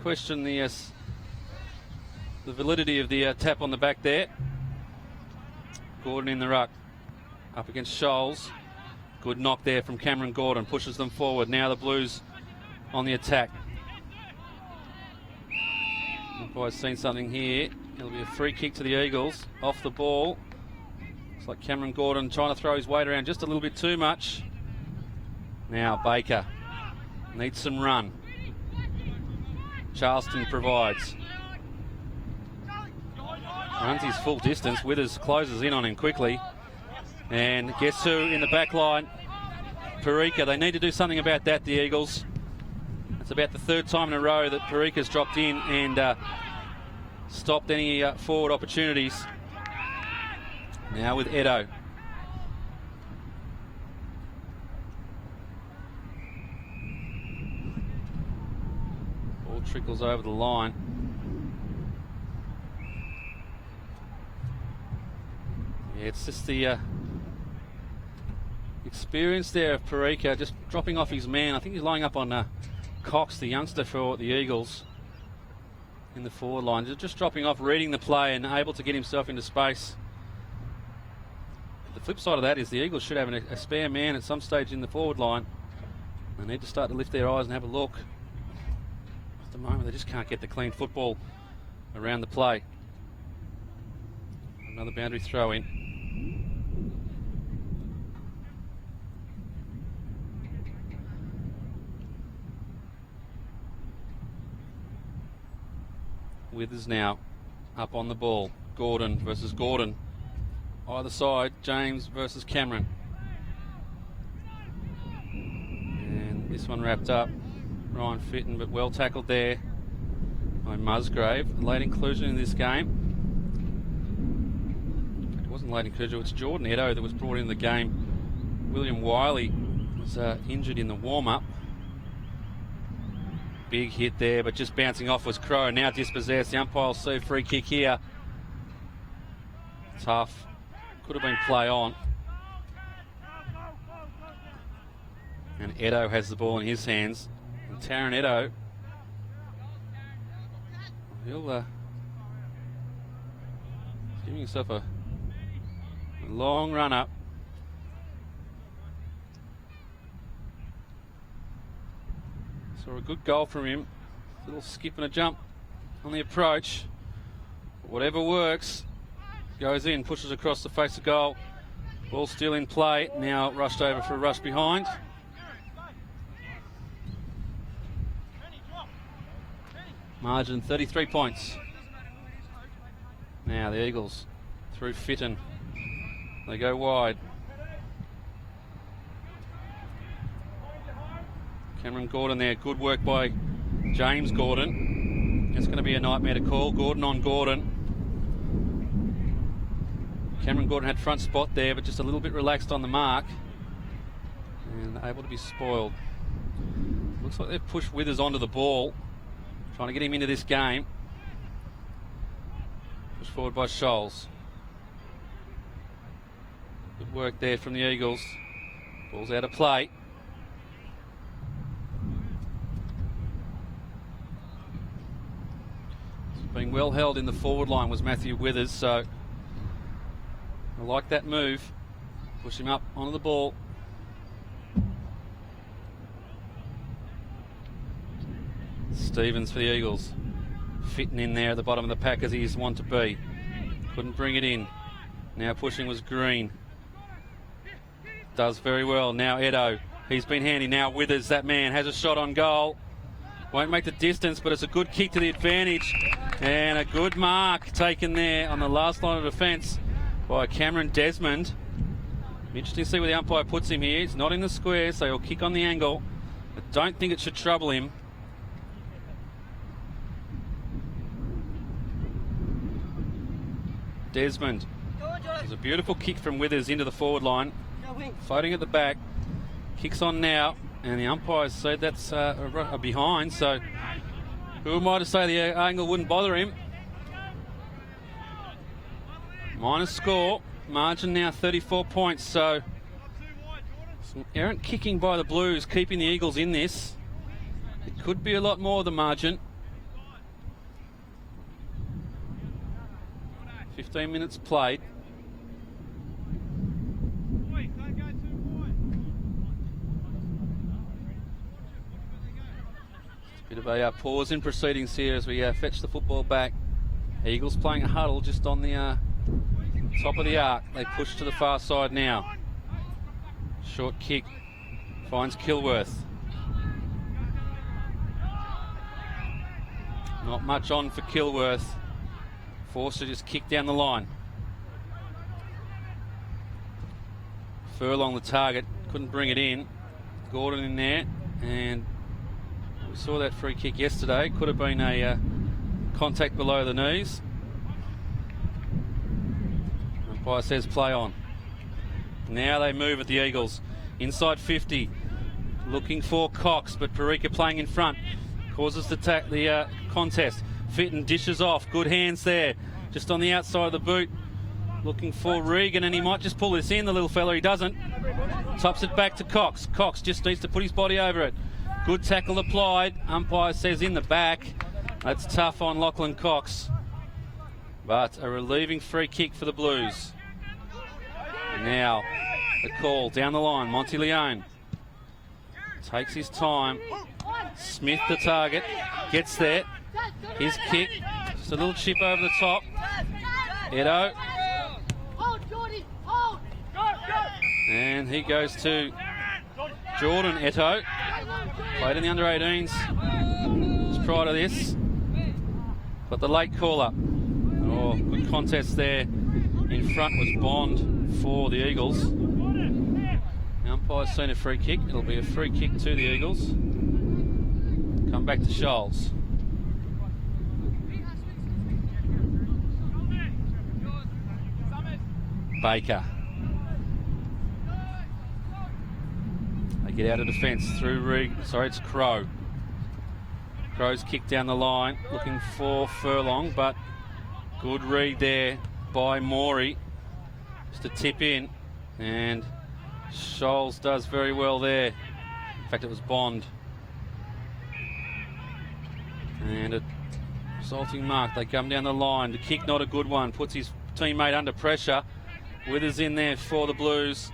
question the validity of the tap on the back there. Gordon in the ruck, up against Scholes. Good knock there from Cameron Gordon, pushes them forward. Now the Blues on the attack. Umpire's seen something here. It'll be a free kick to the Eagles, off the ball. Looks like Cameron Gordon trying to throw his weight around just a little bit too much. Now Baker needs some run. Charleston provides. Runs his full distance. Withers closes in on him quickly. And guess who in the back line? Parika. They need to do something about that, the Eagles. It's about the third time in a row that Parika's dropped in and stopped any forward opportunities. Now with Edo. Ball trickles over the line. Yeah, it's just the experience there of Parika just dropping off his man. I think he's lining up on Cox, the youngster for the Eagles, in the forward line. Just dropping off, reading the play and able to get himself into space. The flip side of that is the Eagles should have a spare man at some stage in the forward line. They need to start to lift their eyes and have a look. At the moment they just can't get the clean football around the play. Another boundary throw in. Withers now up on the ball. Gordon versus Gordon. Either side, James versus Cameron. And this one wrapped up. Ryan Fitton, but well tackled there by Musgrave. Late inclusion in this game. It wasn't late inclusion, it's Jordan Edo that was brought in the game. William Wiley was injured in the warm-up. Big hit there, but just bouncing off was Crow. Now dispossessed. The umpire will see a free kick here. Tough. Could have been play on. And Edo has the ball in his hands. And Taron Edo, he'll giving himself a long run up. Saw a good goal from him. A little skip and a jump on the approach. Whatever works. Goes in, pushes across the face of goal. Ball still in play. Now rushed over for a rush behind. Margin 33 points. Now the Eagles through Fitton. They go wide. Cameron Gordon there. Good work by James Gordon. It's going to be a nightmare to call. Gordon on Gordon. Cameron Gordon had front spot there, but just a little bit relaxed on the mark. And able to be spoiled. Looks like they've pushed Withers onto the ball. Trying to get him into this game. Pushed forward by Scholes. Good work there from the Eagles. Ball's out of play. Being well held in the forward line was Matthew Withers, so I like that move. Push him up onto the ball. Stevens for the Eagles. Fitting in there at the bottom of the pack as he's want to be. Couldn't bring it in. Now pushing was Green. Does very well. Now Edo. He's been handy. Now Withers, that man, has a shot on goal. Won't make the distance, but it's a good kick to the advantage. And a good mark taken there on the last line of defence by Cameron Desmond. Interesting to see where the umpire puts him here. He's not in the square, so he'll kick on the angle. I don't think it should trouble him. Desmond. There's a beautiful kick from Withers into the forward line. Floating at the back. Kicks on now. And the umpires say that's a behind. So who am I to say the angle wouldn't bother him? Minus score. Margin now 34 points. So some errant kicking by the Blues, keeping the Eagles in this. It could be a lot more the margin. 15 minutes played. Bit of a pause in proceedings here as we fetch the football back. Eagles playing a huddle just on the top of the arc. They push to the far side now. Short kick finds Kilworth. Not much on for Kilworth. Forced to just kick down the line. Furlong the target, couldn't bring it in. Gordon in there, and we saw that free kick yesterday. Could have been a contact below the knees. Umpire says play on. Now they move at the Eagles. Inside 50. Looking for Cox, but Parika playing in front. Causes the contest. Fitton dishes off. Good hands there. Just on the outside of the boot. Looking for Regan, and he might just pull this in, the little fella. He doesn't. Tops it back to Cox. Cox just needs to put his body over it. Good tackle applied. Umpire says in the back. That's tough on Lachlan Cox. But a relieving free kick for the Blues. Now the call down the line. Monty Leone takes his time. Smith the target. Gets there. His kick. Just a little chip over the top. Edo. And he goes to Jordan Eto. Played in the under-18s just prior to this. But the late call-up. Oh, good contest there. In front was Bond for the Eagles. The umpire's seen a free kick. It'll be a free kick to the Eagles. Come back to Scholes. Baker. They get out of defence through it's Crow. Crow's kick down the line, looking for Furlong, but good read there by Morey. Just a tip in, and Scholes does very well there. In fact, it was Bond. And a resulting mark. They come down the line. The kick not a good one. Puts his teammate under pressure. Withers in there for the Blues.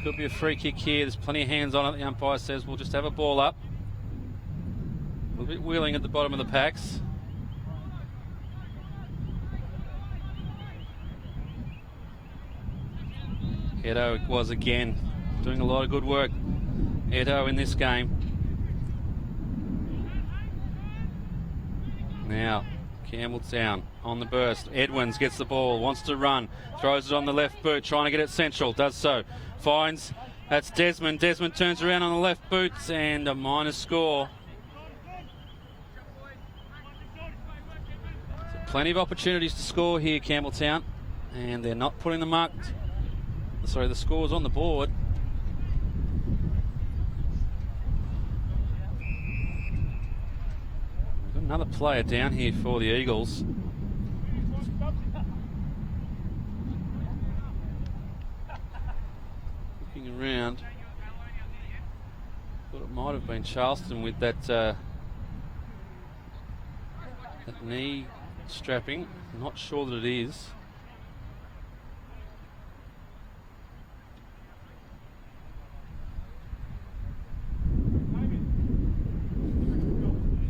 Could be a free kick here. There's plenty of hands on it. The umpire says we'll just have a ball up. A little bit wheeling at the bottom of the packs. Edo was again doing a lot of good work. Edo in this game. Now Campbelltown on the burst. Edwins gets the ball, wants to run, throws it on the left boot, trying to get it central, does so. Finds, that's Desmond. Desmond turns around on the left boot, and a minus score. So plenty of opportunities to score here, Campbelltown, and they're not putting the scores on the board. Another player down here for the Eagles. Looking around. Thought it might have been Charleston with that knee strapping. Not sure that it is.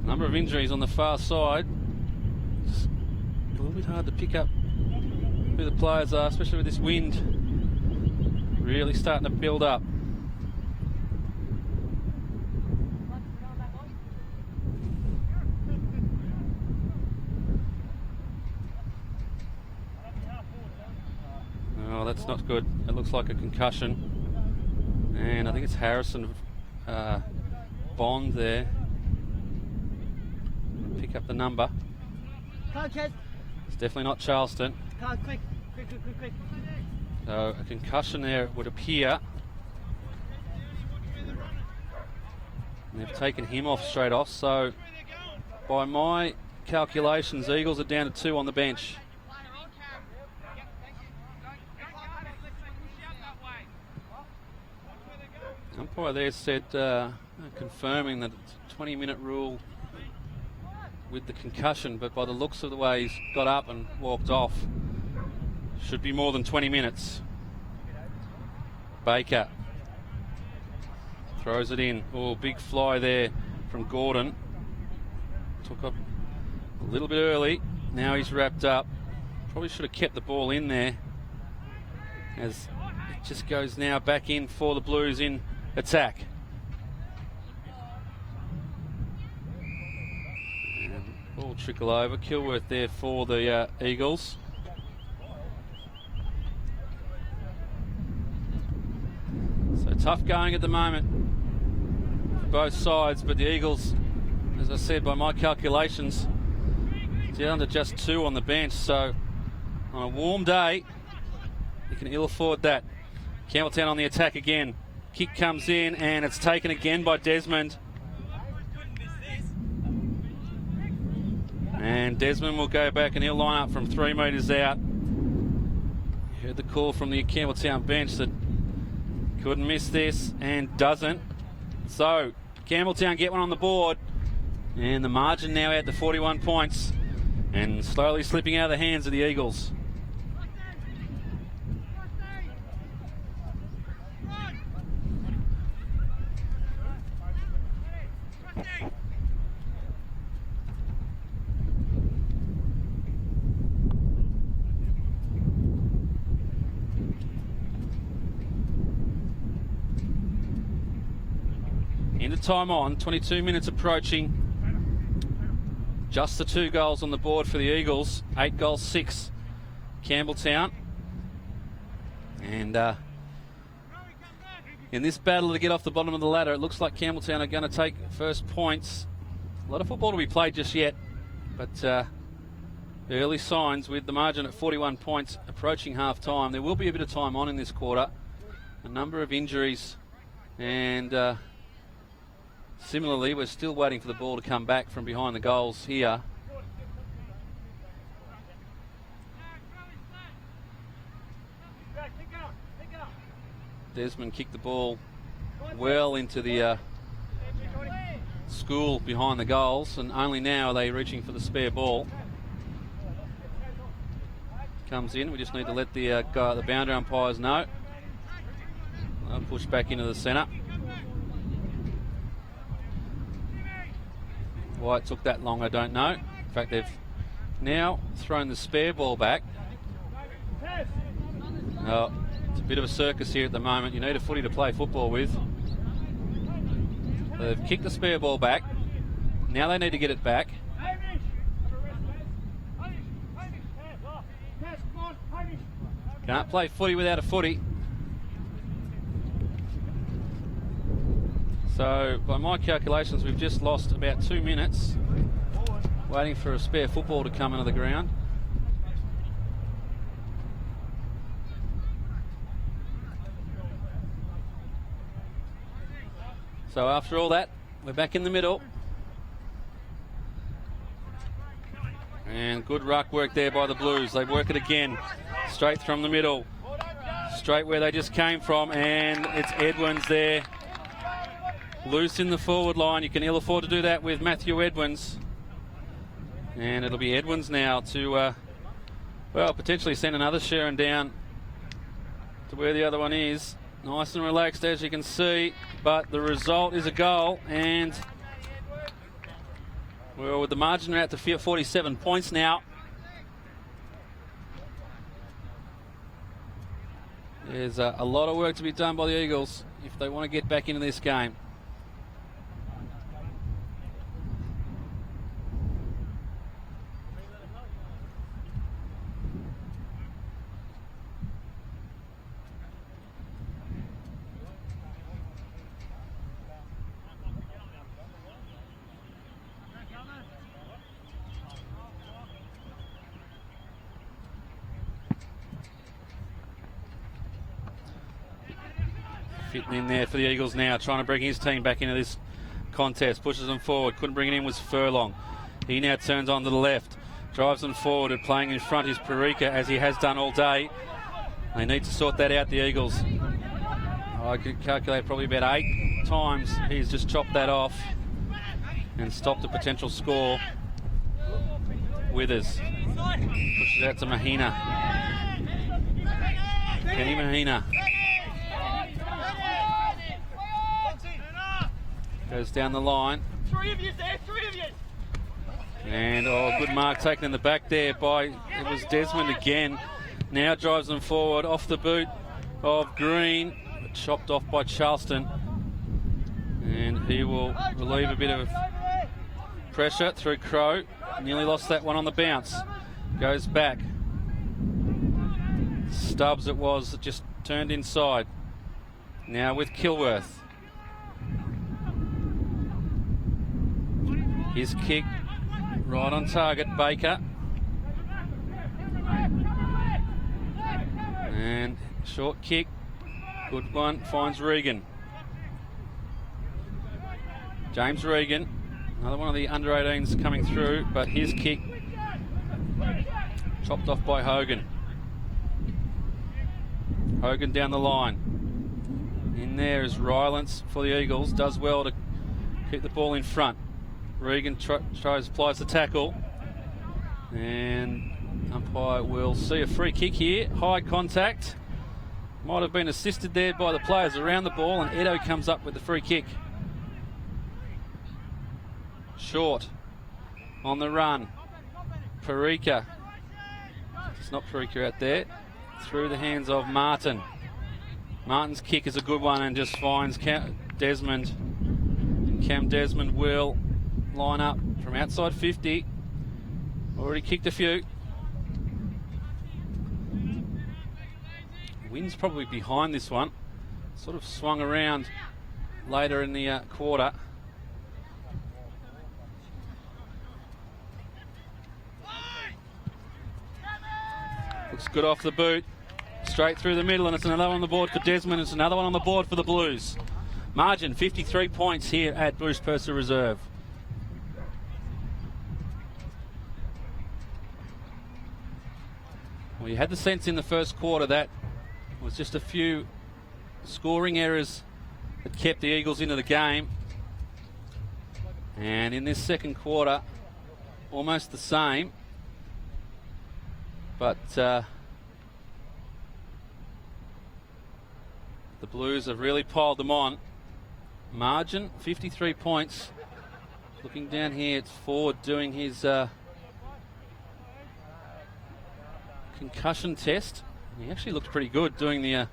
Number of injuries on the far side. It's a little bit hard to pick up who the players are, especially with this wind really starting to build up. Oh, that's not good. It looks like a concussion. And I think it's Harrison Bond there. Pick up the number. It's definitely not Charleston. Quick. So a concussion there, it would appear. And they've taken him off straight off. So by my calculations, Eagles are down to 2 on the bench. Umpire there said, confirming that it's a 20-minute rule with the concussion, but by the looks of the way he's got up and walked off, should be more than 20 minutes. Baker throws it in. Oh, big fly there from Gordon. Took up a little bit early. Now he's wrapped up. Probably should have kept the ball in there, as it just goes now back in for the Blues in attack. And ball trickle over. Kilworth there for the Eagles. So tough going at the moment for both sides, but the Eagles, as I said, by my calculations, down to just 2 on the bench. So on a warm day, you can ill afford that. Campbelltown on the attack again. Kick comes in and it's taken again by Desmond. And Desmond will go back and he'll line up from 3 metres out. You heard the call from the Campbelltown bench that couldn't miss this and doesn't. So Campbelltown get one on the board, and the margin now out to 41 points and slowly slipping out of the hands of the Eagles. Into time on, 22 minutes approaching. Just the 2 goals on the board for the Eagles. 8 goals, 6 Campbelltown. And in this battle to get off the bottom of the ladder, it looks like Campbelltown are going to take first points. A lot of football to be played just yet, but early signs with the margin at 41 points approaching half time. There will be a bit of time on in this quarter. A number of injuries, and similarly, we're still waiting for the ball to come back from behind the goals here. Desmond kicked the ball well into the school behind the goals, and only now are they reaching for the spare ball. Comes in. We just need to let the boundary umpires know. They'll push back into the centre. Why it took that long, I don't know. In fact, they've now thrown the spare ball back. Oh, it's a bit of a circus here at the moment. You need a footy to play football with. They've kicked the spare ball back. Now they need to get it back. Can't play footy without a footy. So, by my calculations, we've just lost about 2 minutes waiting for a spare football to come into the ground. So after all that, we're back in the middle. And good ruck work there by the Blues. They work it again, straight from the middle, straight where they just came from, and it's Edwins there. Loose in the forward line. You can ill afford to do that with Matthew Edwins. And it'll be Edwins now to, well, potentially send another Sharon down to where the other one is. Nice and relaxed, as you can see. But the result is a goal. And, well, with the margin out to 47 points now. There's a lot of work to be done by the Eagles if they want to get back into this game. fitting in there for the Eagles now, trying to bring his team back into this contest. Pushes them forward. Couldn't bring it in was Furlong. He now turns on to the left. Drives them forward, and playing in front is Parika, as he has done all day. They need to sort that out, the Eagles. I could calculate probably about 8 times he's just chopped that off and stopped a potential score. Withers pushes out to Mahina. Kenny Mahina goes down the line. 3 of you there, 3 of you. And good mark taken in the back there by, it was Desmond again. Now drives them forward off the boot of Green, chopped off by Charleston. And he will relieve a bit of pressure through Crow. Nearly lost that one on the bounce. Goes back. Stubbs it was that just turned inside. Now with Kilworth. His kick right on target, Baker. And short kick, good one, finds Regan. James Regan, another one of the under 18s coming through, but his kick chopped off by Hogan. Hogan down the line. In there is Rylance for the Eagles, does well to keep the ball in front. Regan applies the tackle, and umpire will see a free kick here. High contact, might have been assisted there by the players around the ball, and Edo comes up with the free kick. Short on the run, Parika. It's not Parika out there. Through the hands of Martin. Martin's kick is a good one and just finds Desmond. Cam Desmond will line up from outside 50. Already kicked a few. Wind's probably behind this one. Sort of swung around later in the quarter. Looks good off the boot. Straight through the middle, and it's another one on the board for Desmond. It's another one on the board for the Blues. Margin 53 points here at Bruce Purser Reserve. Well, you had the sense in the first quarter that it was just a few scoring errors that kept the Eagles into the game. And in this second quarter, almost the same. But the Blues have really piled them on. Margin 53 points. Looking down here, it's Ford doing his concussion test. He actually looked pretty good doing the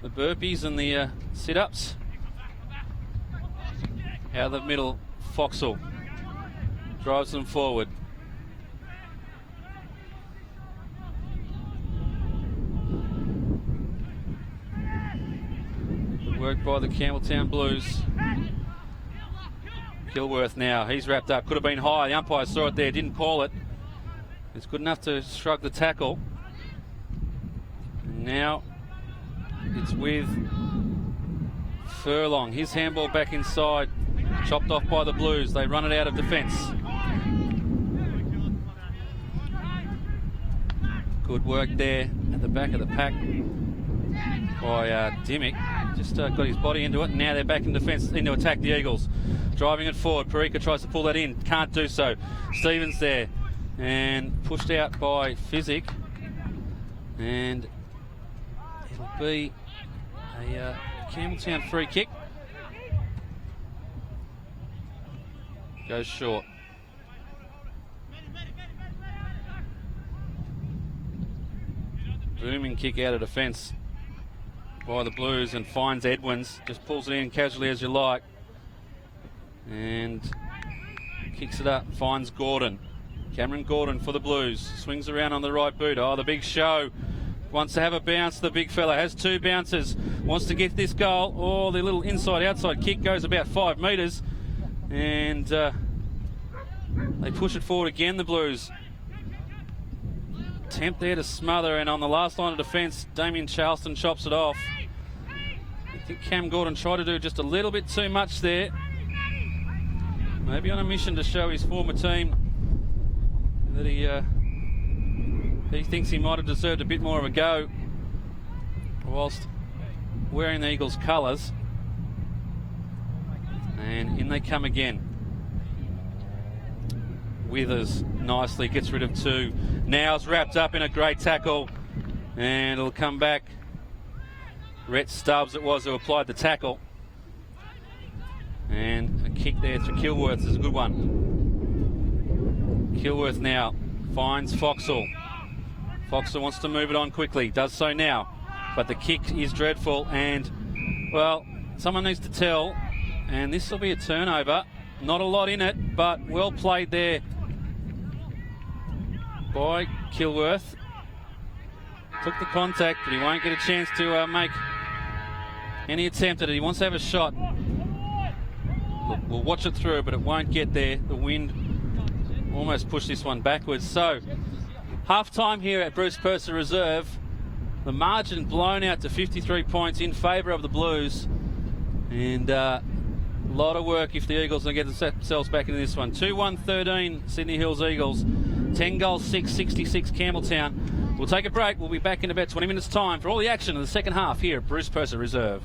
burpees and the sit-ups. Out of the middle, Foxall drives them forward. Good work by the Campbelltown Blues. Kilworth now, he's wrapped up. Could have been high. The umpire saw it there, didn't call it. It's good enough to shrug the tackle. And now it's with Furlong. His handball back inside. Chopped off by the Blues. They run it out of defence. Good work there at the back of the pack by Dimmick. Just got his body into it, and now they're back in defence, into attack the Eagles. Driving it forward. Parika tries to pull that in. Can't do so. Stevens there. And pushed out by Physic. And it'll be a Campbelltown free kick. Goes short. Booming kick out of defence by the Blues, and finds Edwins. Just pulls it in casually as you like. And kicks it up. Finds Gordon. Cameron Gordon for the Blues. Swings around on the right boot. Oh, the big show. Wants to have a bounce. The big fella has 2 bounces. Wants to get this goal. Oh, the little inside-outside kick goes about 5 metres. And they push it forward again, the Blues. Attempt there to smother, and on the last line of defence, Damien Charleston chops it off. think Cam Gordon tried to do just a little bit too much there. Maybe on a mission to show his former team that he thinks he might have deserved a bit more of a go whilst wearing the Eagles colours. And in they come again. Withers nicely gets rid of two. Now's wrapped up in a great tackle, and it'll come back. Rhett Stubbs it was who applied the tackle. And a kick there to Kilworth is a good one. Kilworth now finds Foxall. Foxall wants to move it on quickly, does so now. But the kick is dreadful, and, well, someone needs to tell. And this will be a turnover. Not a lot in it, but well played there by Kilworth. Took the contact, but he won't get a chance to make any attempt at it. He wants to have a shot. We'll watch it through, but it won't get there. The wind almost pushed this one backwards. So, half-time here at Bruce Purser Reserve. The margin blown out to 53 points in favour of the Blues. And a lot of work if the Eagles can get themselves back into this one. 2-1-13 Sydney Hills Eagles. 10 goals, 6-66 Campbelltown. We'll take a break. We'll be back in about 20 minutes' time for all the action in the second half here at Bruce Purser Reserve.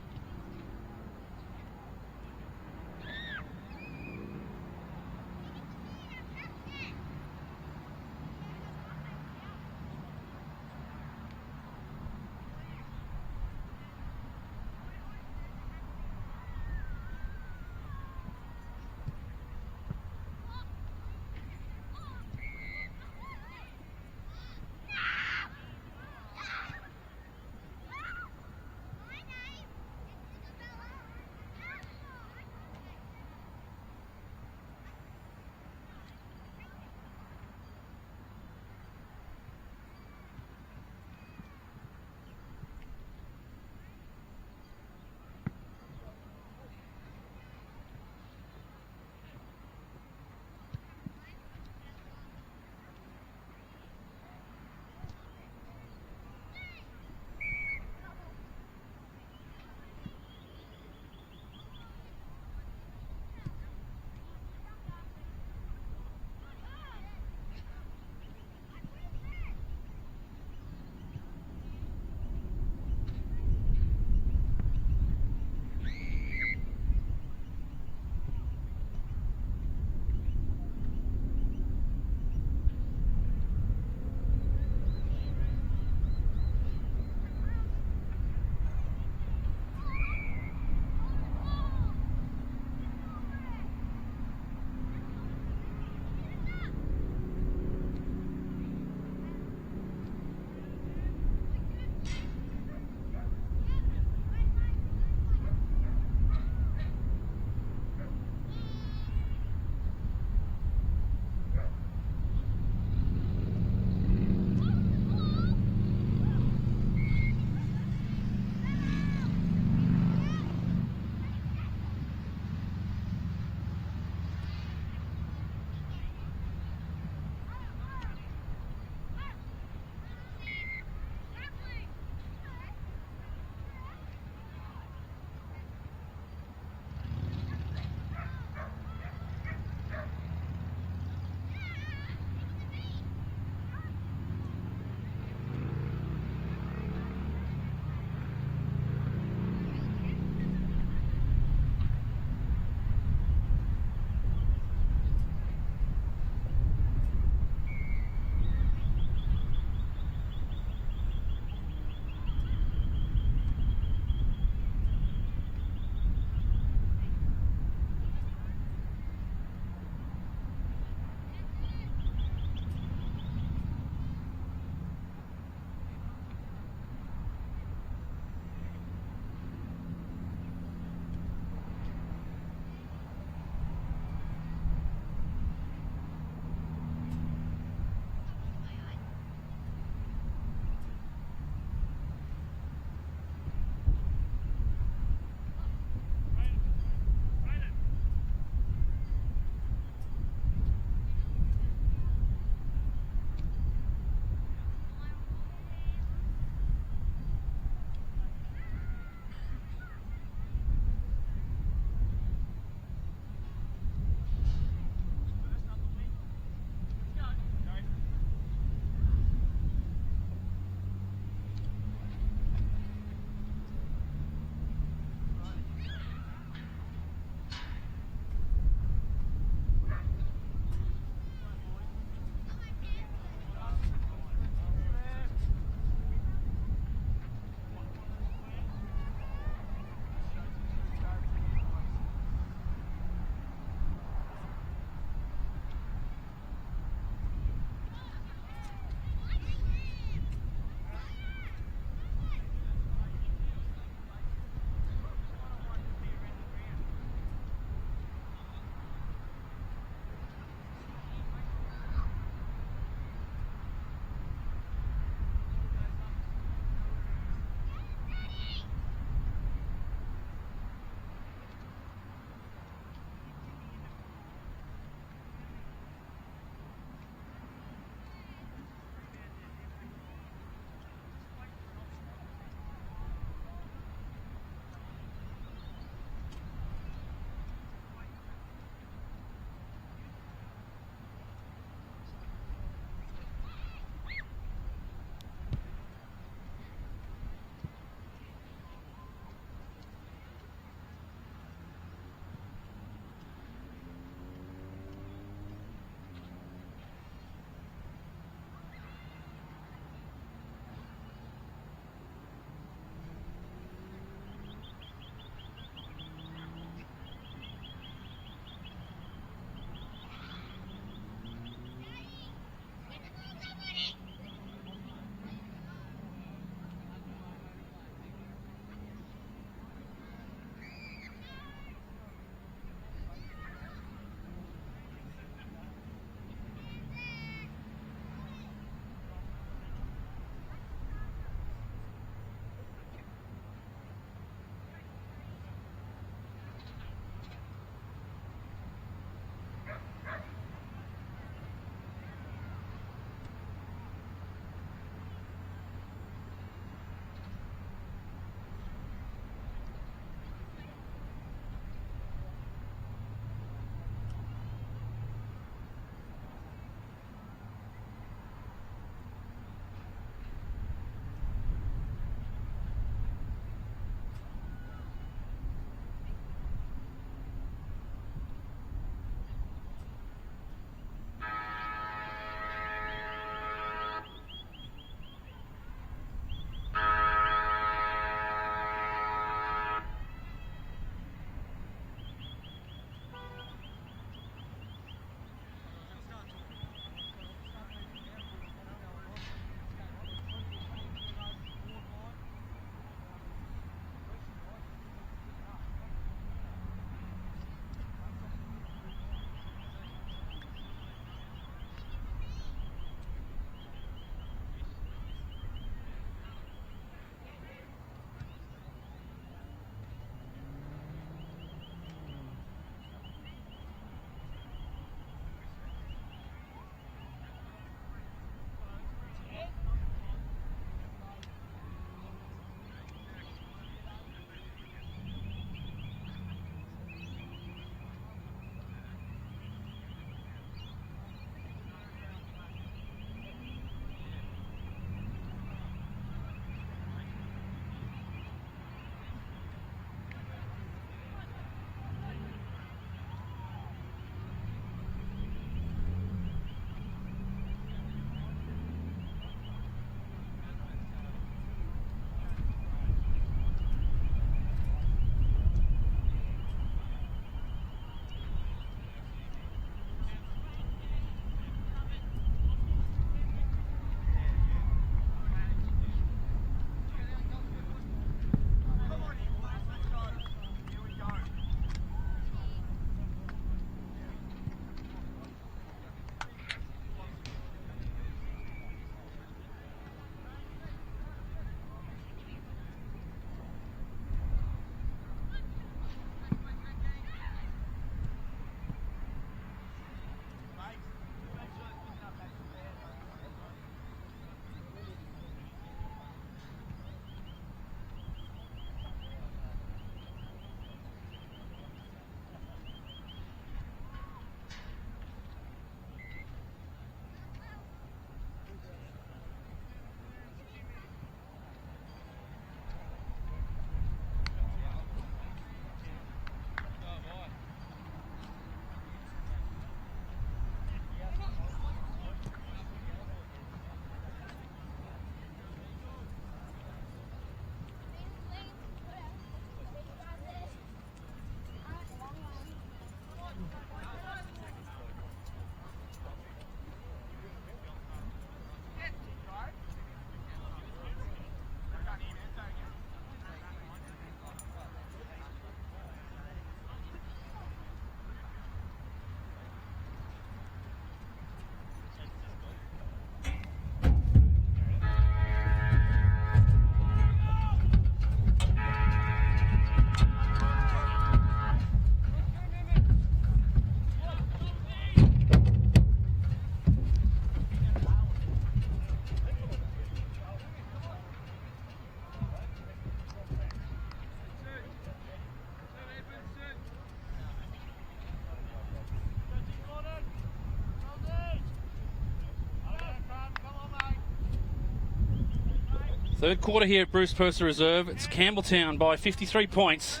Third quarter here at Bruce Purser Reserve. It's Campbelltown by 53 points.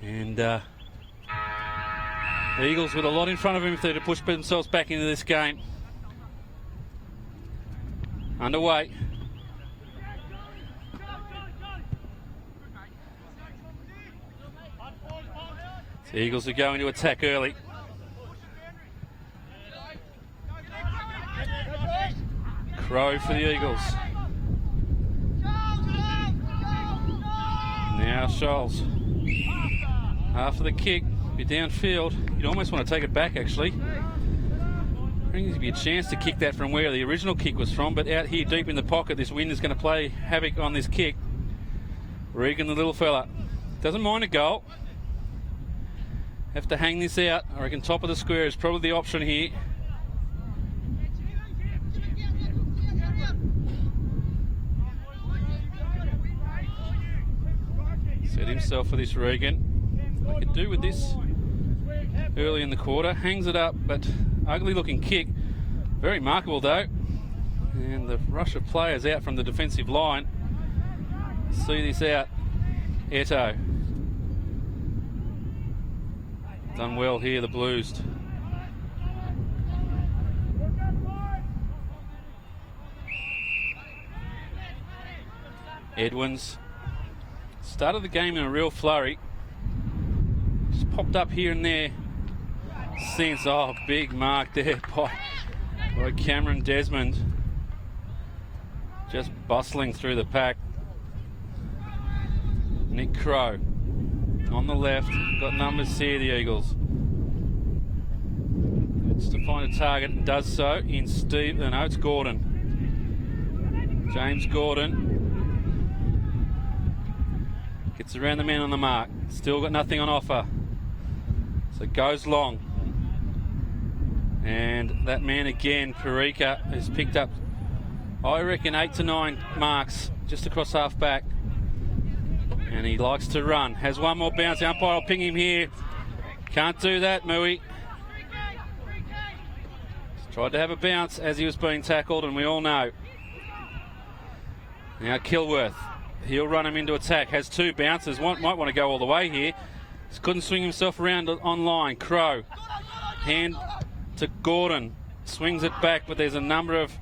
And the Eagles with a lot in front of them if they're to push themselves back into this game. Underway. The Eagles are going to attack early. Crow for the Eagles. Now Scholes. After the kick, be downfield. You'd almost want to take it back, actually. I think there'd be a chance to kick that from where the original kick was from, but out here deep in the pocket, this wind is going to play havoc on this kick. Regan, the little fella, doesn't mind a goal. Have to hang this out. I reckon top of the square is probably the option here. Set himself for this, Regan. I could do with this early in the quarter. Hangs it up, but ugly looking kick. Very markable though. And the rush of players out from the defensive line. See this out. Eto. Done well here, the Blues. Edwins. Started the game in a real flurry. Just popped up here and there. Since, oh, big mark there by Cameron Desmond. Just bustling through the pack. Nick Crow on the left. Got numbers here, the Eagles. It's to find a target and does so in Steve. No, it's Gordon. James Gordon. Gets around the man on the mark. Still got nothing on offer. So goes long. And that man again, Parika, has picked up, I reckon, 8 to 9 marks just across half back. And he likes to run. Has one more bounce. The umpire will ping him here. Can't do that, Mui. Tried to have a bounce as he was being tackled, and we all know. Now Kilworth. He'll run him into attack. Has two bounces. Might want to go all the way here. Just couldn't swing himself around on line. Crow. Hand to Gordon. Swings it back, but there's a number of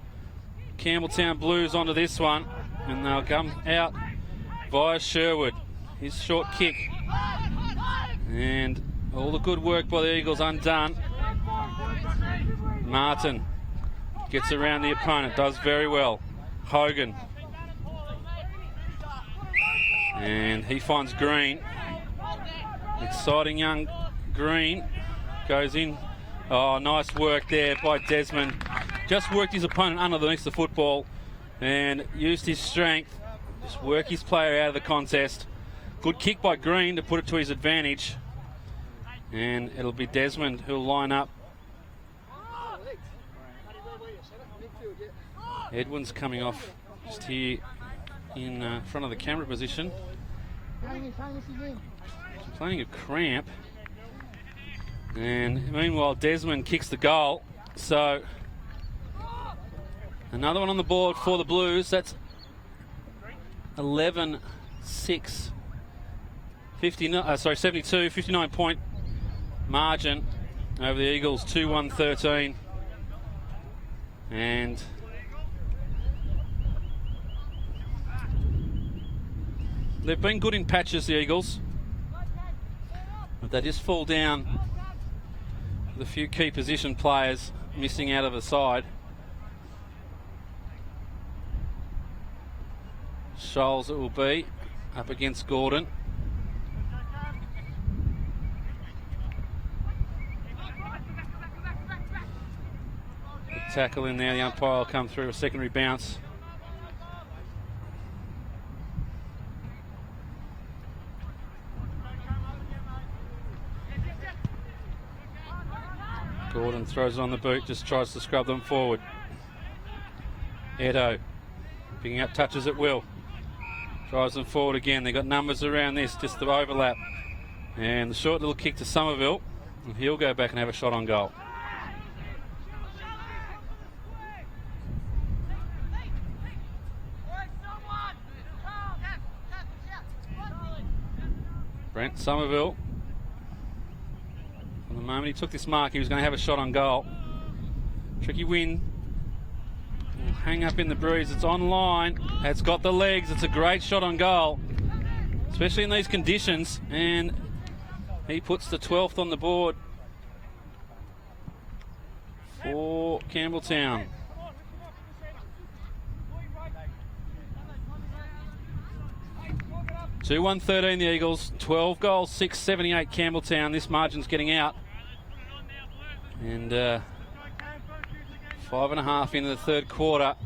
Campbelltown Blues onto this one. And they'll come out via Sherwood. His short kick. And all the good work by the Eagles undone. Martin gets around the opponent. Does very well. Hogan. And he finds Green. Exciting young Green. Goes in. Oh, nice work there by Desmond. Just worked his opponent underneath the football and used his strength. Just work his player out of the contest. Good kick by Green to put it to his advantage. And it'll be Desmond who'll line up. Edwin's coming off just here in front of the camera position. Playing a cramp. And meanwhile, Desmond kicks the goal. So another one on the board for the Blues. That's 11-6. 72, 59 point margin over the Eagles, 2-1-13. And they've been good in patches, the Eagles, but they just fall down with a few key position players missing out of the side. Scholes it will be, up against Gordon. Good tackle in there, the umpire will come through a secondary bounce. Gordon throws it on the boot, just tries to scrub them forward. Edo picking up touches at will. Drives them forward again. They've got numbers around this, just the overlap. And the short little kick to Somerville. And he'll go back and have a shot on goal. Brent Somerville. From the moment he took this mark, he was going to have a shot on goal. Tricky win. Will hang up in the breeze. It's on line. It's got the legs. It's a great shot on goal, especially in these conditions. And he puts the 12th on the board for Campbelltown. 2-1-13 the Eagles, 12 goals, 6-78 Campbelltown. This margin's getting out. And 5.5 into the third quarter.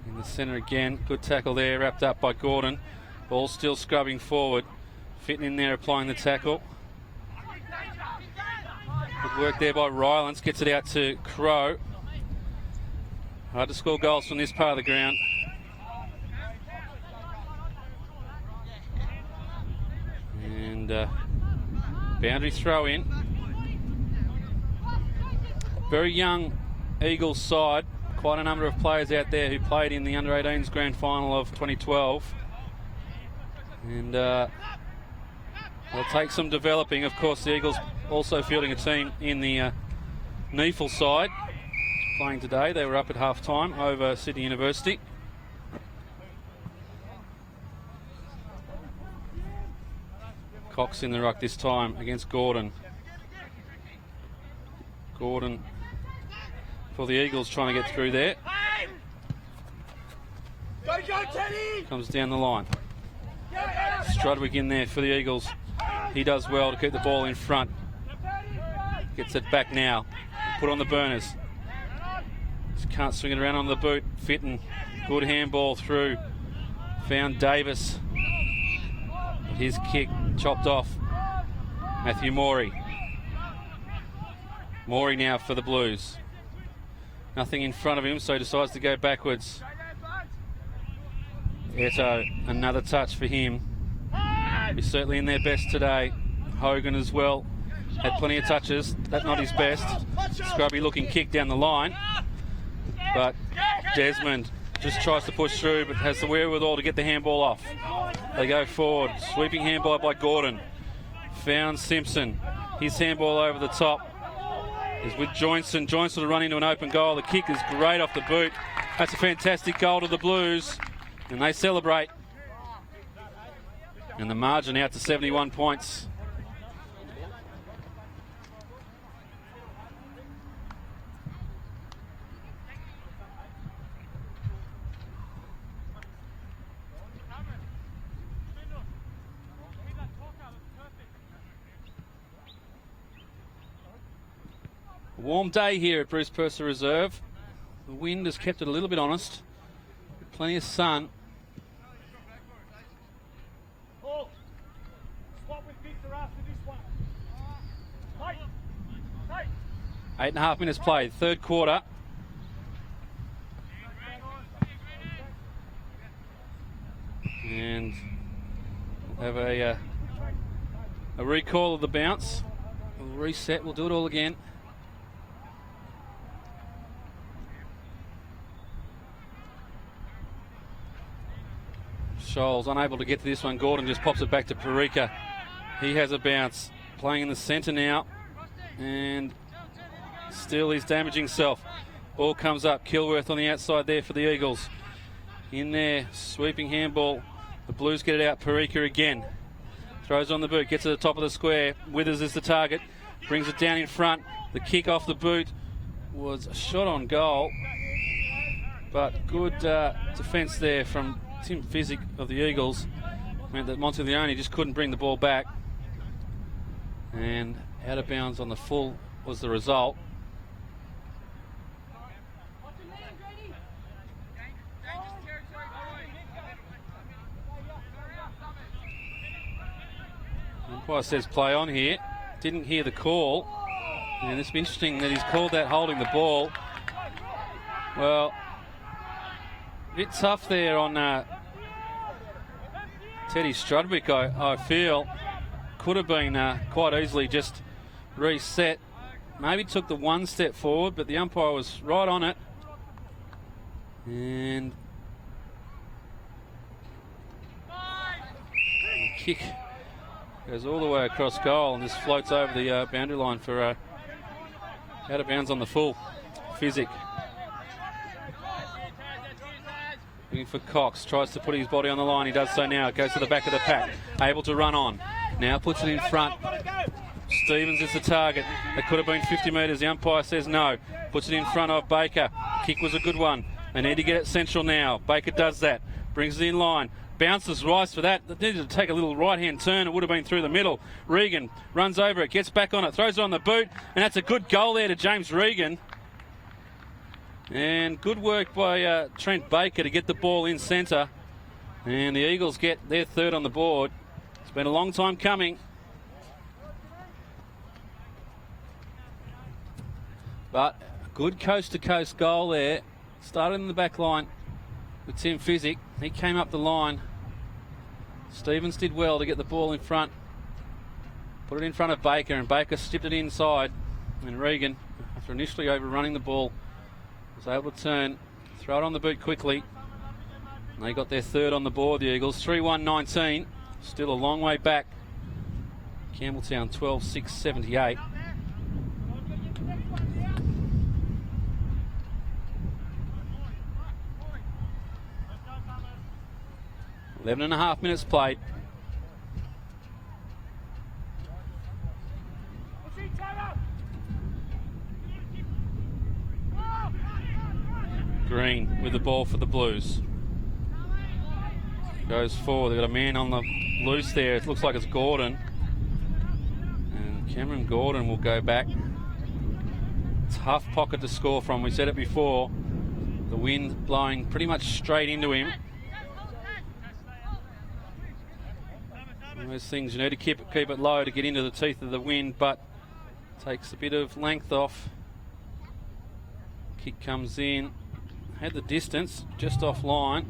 In the centre again, good tackle there, wrapped up by Gordon. Ball still scrubbing forward. Fitting in there, applying the tackle. Good work there by Rylance. Gets it out to Crow. Hard to score goals from this part of the ground. And boundary throw in. Very young Eagles side. Quite a number of players out there who played in the under-18s grand final of 2012. And they'll take some developing. Of course, the Eagles also fielding a team in the Neefel side playing today. They were up at half-time over Sydney University. Cox in the ruck this time against Gordon. Gordon for the Eagles trying to get through there. Comes down the line. Strudwick in there for the Eagles. He does well to keep the ball in front. Gets it back now. Put on the burners. Just can't swing it around on the boot. Fitton. Good handball through. Found Davis. His kick chopped off. Matthew Morey. Morey now for the Blues. Nothing in front of him, so he decides to go backwards. Eto, another touch for him. He's certainly in their best today. Hogan as well. Had plenty of touches. That's not his best. Scrubby looking kick down the line. But Desmond just tries to push through, but has the wherewithal to get the handball off. They go forward. Sweeping handball by Gordon. Found Simpson. His handball over the top is with Joinson. Joinson to run into an open goal. The kick is great off the boot. That's a fantastic goal to the Blues. And they celebrate. And the margin out to 71 points. A warm day here at Bruce Purser Reserve. The wind has kept it a little bit honest. Plenty of sun. 8.5 minutes played, third quarter. And we'll have a recall of the bounce. We'll reset, we'll do it all again. Scholes unable to get to this one. Gordon just pops it back to Parika. He has a bounce. Playing in the centre now. And still he's damaging himself. Ball comes up. Kilworth on the outside there for the Eagles. In there, sweeping handball. The Blues get it out. Parika again. Throws on the boot. Gets to the top of the square. Withers is the target. Brings it down in front. The kick off the boot was a shot on goal. But good defence there from Tim Physic of the Eagles. Meant that Montaglione just couldn't bring the ball back. And out of bounds on the full was the result. Umpire says play on here. Didn't hear the call. And it's interesting that he's called that holding the ball. Well, a bit tough there on Teddy Strudwick, I feel. could have been quite easily just reset. Maybe took the one step forward, but the umpire was right on it. And the kick goes all the way across goal and just floats over the boundary line for out of bounds on the full. Physic. Looking for Cox, tries to put his body on the line. He does so now. It goes to the back of the pack. Able to run on. Now puts it in front. Stevens is the target. It could have been 50 metres. The umpire says no. Puts it in front of Baker. Kick was a good one. They need to get it central now. Baker does that. Brings it in line. Bounces Rice for that. They needed to take a little right-hand turn. It would have been through the middle. Regan runs over it. Gets back on it. Throws it on the boot. And that's a good goal there to James Regan. And good work by Trent Baker to get the ball in centre. And the Eagles get their third on the board. It's been a long time coming. But a good coast-to-coast goal there. Started in the back line with Tim Physic. He came up the line. Stevens did well to get the ball in front. Put it in front of Baker, and Baker stripped it inside. And Regan, after initially overrunning the ball, was able to turn, throw it on the boot quickly. And they got their third on the board, the Eagles. 3-1-19. Still a long way back. Campbelltown 12-6-78. 11.5 minutes played. Green with the ball for the Blues. Goes forward. They've got a man on the loose there. It looks like it's Gordon. And Cameron Gordon will go back. Tough pocket to score from. We said it before. The wind blowing pretty much straight into him. Those things you need to keep it low to get into the teeth of the wind, but takes a bit of length off. Kick comes in. Had the distance, just offline.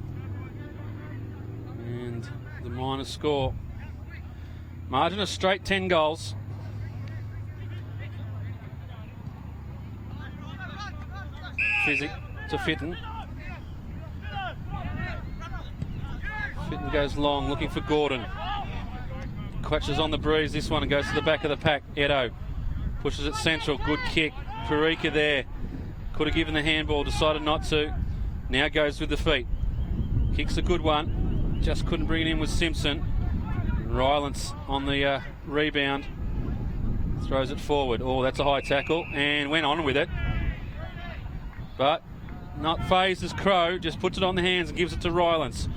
And the minor score. Margin of straight 10 goals. Physic to Fitton. Fitton goes long, looking for Gordon. Clutches on the breeze this one and goes to the back of the pack. Edo pushes it central. Good kick. Parika there. Could have given the handball, decided not to. Now goes with the feet. Kicks a good one. Just couldn't bring it in with Simpson. Rylance on the rebound. Throws it forward. Oh, that's a high tackle. And went on with it. But not phased as Crow. Just puts it on the hands and gives it to Rylance.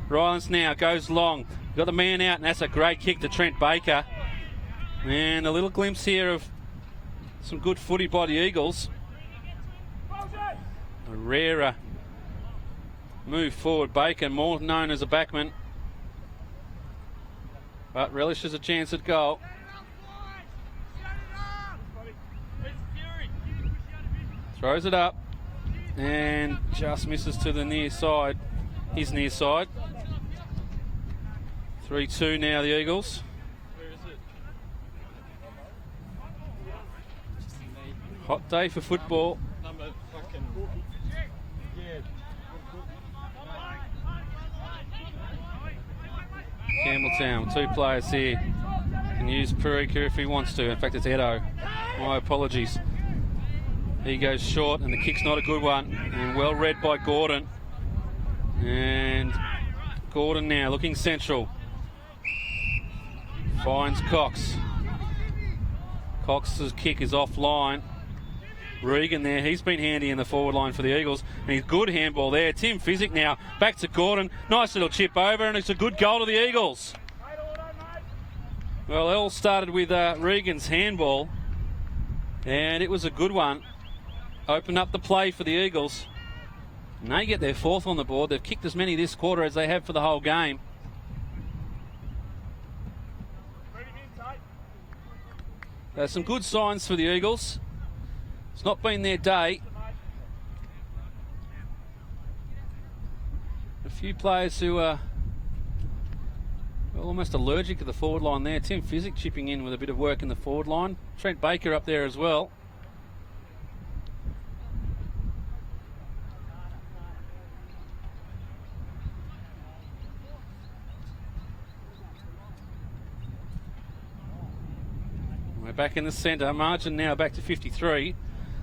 Rylance now goes long. Got the man out, and that's a great kick to Trent Baker. And a little glimpse here of some good footy by the Eagles. A rarer move forward. Baker, more known as a backman, but relishes a chance at goal. Throws it up and just misses to the near side. His near side. 3-2 now, the Eagles. Where is it? Hot day for football. Number fucking... Yeah. Campbelltown, two players here. Can use Parika if he wants to. In fact, it's Edo. My apologies. He goes short, and the kick's not a good one. And well read by Gordon. And Gordon now looking central. Finds Cox. Cox's kick is offline. Regan there, he's been handy in the forward line for the Eagles. And he's good handball there. Tim Physic now back to Gordon. Nice little chip over, and it's a good goal to the Eagles. Well, it all started with Regan's handball, and it was a good one. Opened up the play for the Eagles. And they get their fourth on the board. They've kicked as many this quarter as they have for the whole game. Some good signs for the Eagles. It's not been their day. A few players who are almost allergic to the forward line there. Tim Physick chipping in with a bit of work in the forward line. Trent Baker up there as well. We're back in the centre. Margin now back to 53.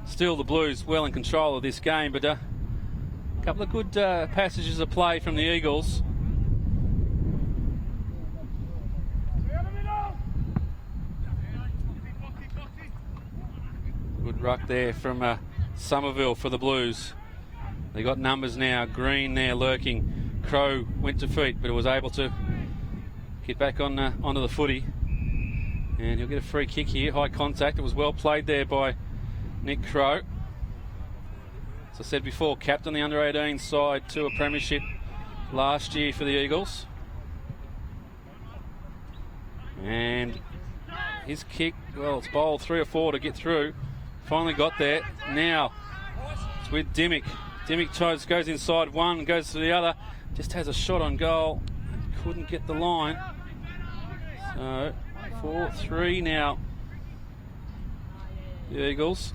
Still the Blues well in control of this game, but a couple of good passages of play from the Eagles. Good ruck there from Somerville for the Blues. They got numbers now. Green there lurking. Crow went to feet, but was able to get back on onto the footy. And he'll get a free kick here. High contact. It was well played there by Nick Crow. As I said before, captain the under-18 side to a premiership last year for the Eagles. And his kick, well, it's bowled 3 or 4 to get through. Finally got there. Now it's with Dimmick. Dimmick goes inside one, goes to the other. Just has a shot on goal. Couldn't get the line. So 4-3 now. The Eagles.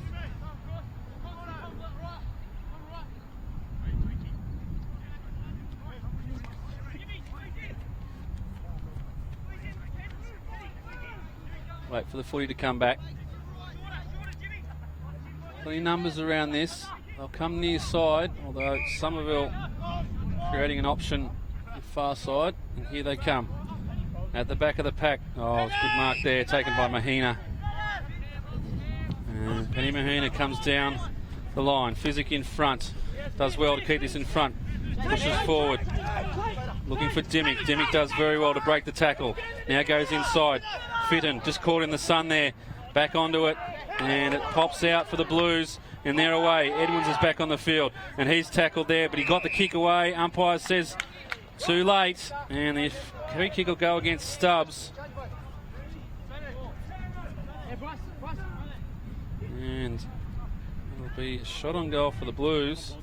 Wait for the footy to come back. Plenty of numbers around this. They'll come near side, although Somerville creating an option the far side. And here they come. At the back of the pack. Oh, it's a good mark there, taken by Mahina. And Penny Mahina comes down the line. Physick in front. Does well to keep this in front. Pushes forward. Looking for Dimmick. Dimmick does very well to break the tackle. Now goes inside. Fitton just caught in the sun there. Back onto it. And it pops out for the Blues. And they're away. Edwards is back on the field. And he's tackled there, but he got the kick away. Umpire says too late. And the free kick will go against Stubbs. And it'll be a shot on goal for the Blues.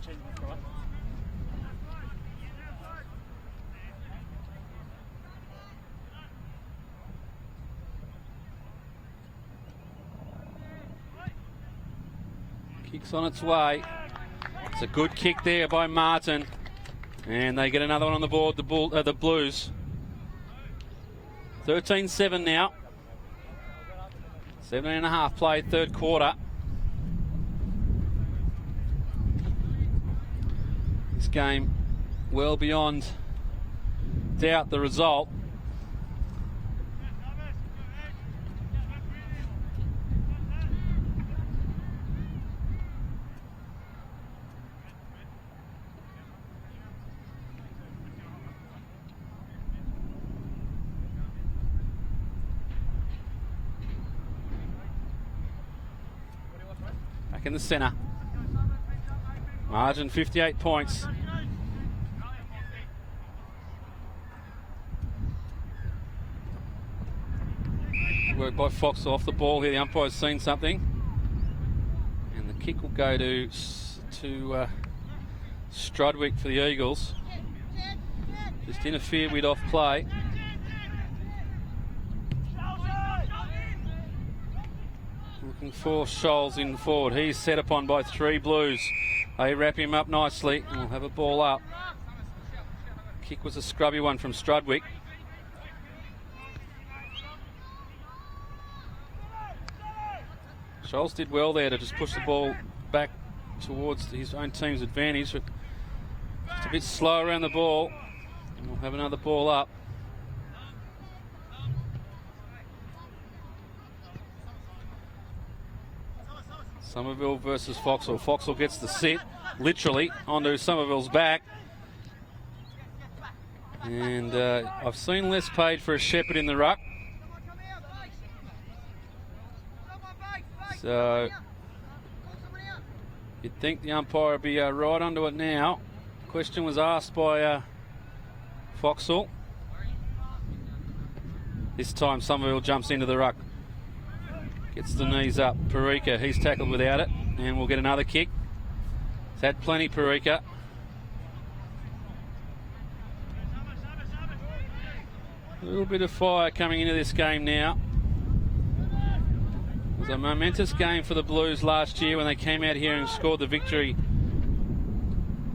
Kick's on its way. It's a good kick there by Martin. And they get another one on the board, the Blues. 13-7 now. 7.5 played, third quarter. This game well beyond doubt the result. In the centre. Margin 58 points. Work by Fox off the ball here. The umpire's seen something. And the kick will go to Strudwick for the Eagles. Just interfered with off play. Looking for Scholes in forward. He's set upon by 3 Blues. They wrap him up nicely. We'll have a ball up. Kick was a scrubby one from Strudwick. Scholes did well there to just push the ball back towards his own team's advantage. But just a bit slow around the ball. And we'll have another ball up. Somerville versus Foxall. Foxall gets the sit, literally, onto Somerville's back. And I've seen less paid for a shepherd in the ruck. So you'd think the umpire would be right onto it now. Question was asked by Foxall. This time Somerville jumps into the ruck. Gets the knees up. Parika, he's tackled without it. And we'll get another kick. He's had plenty, Parika. A little bit of fire coming into this game now. It was a momentous game for the Blues last year when they came out here and scored the victory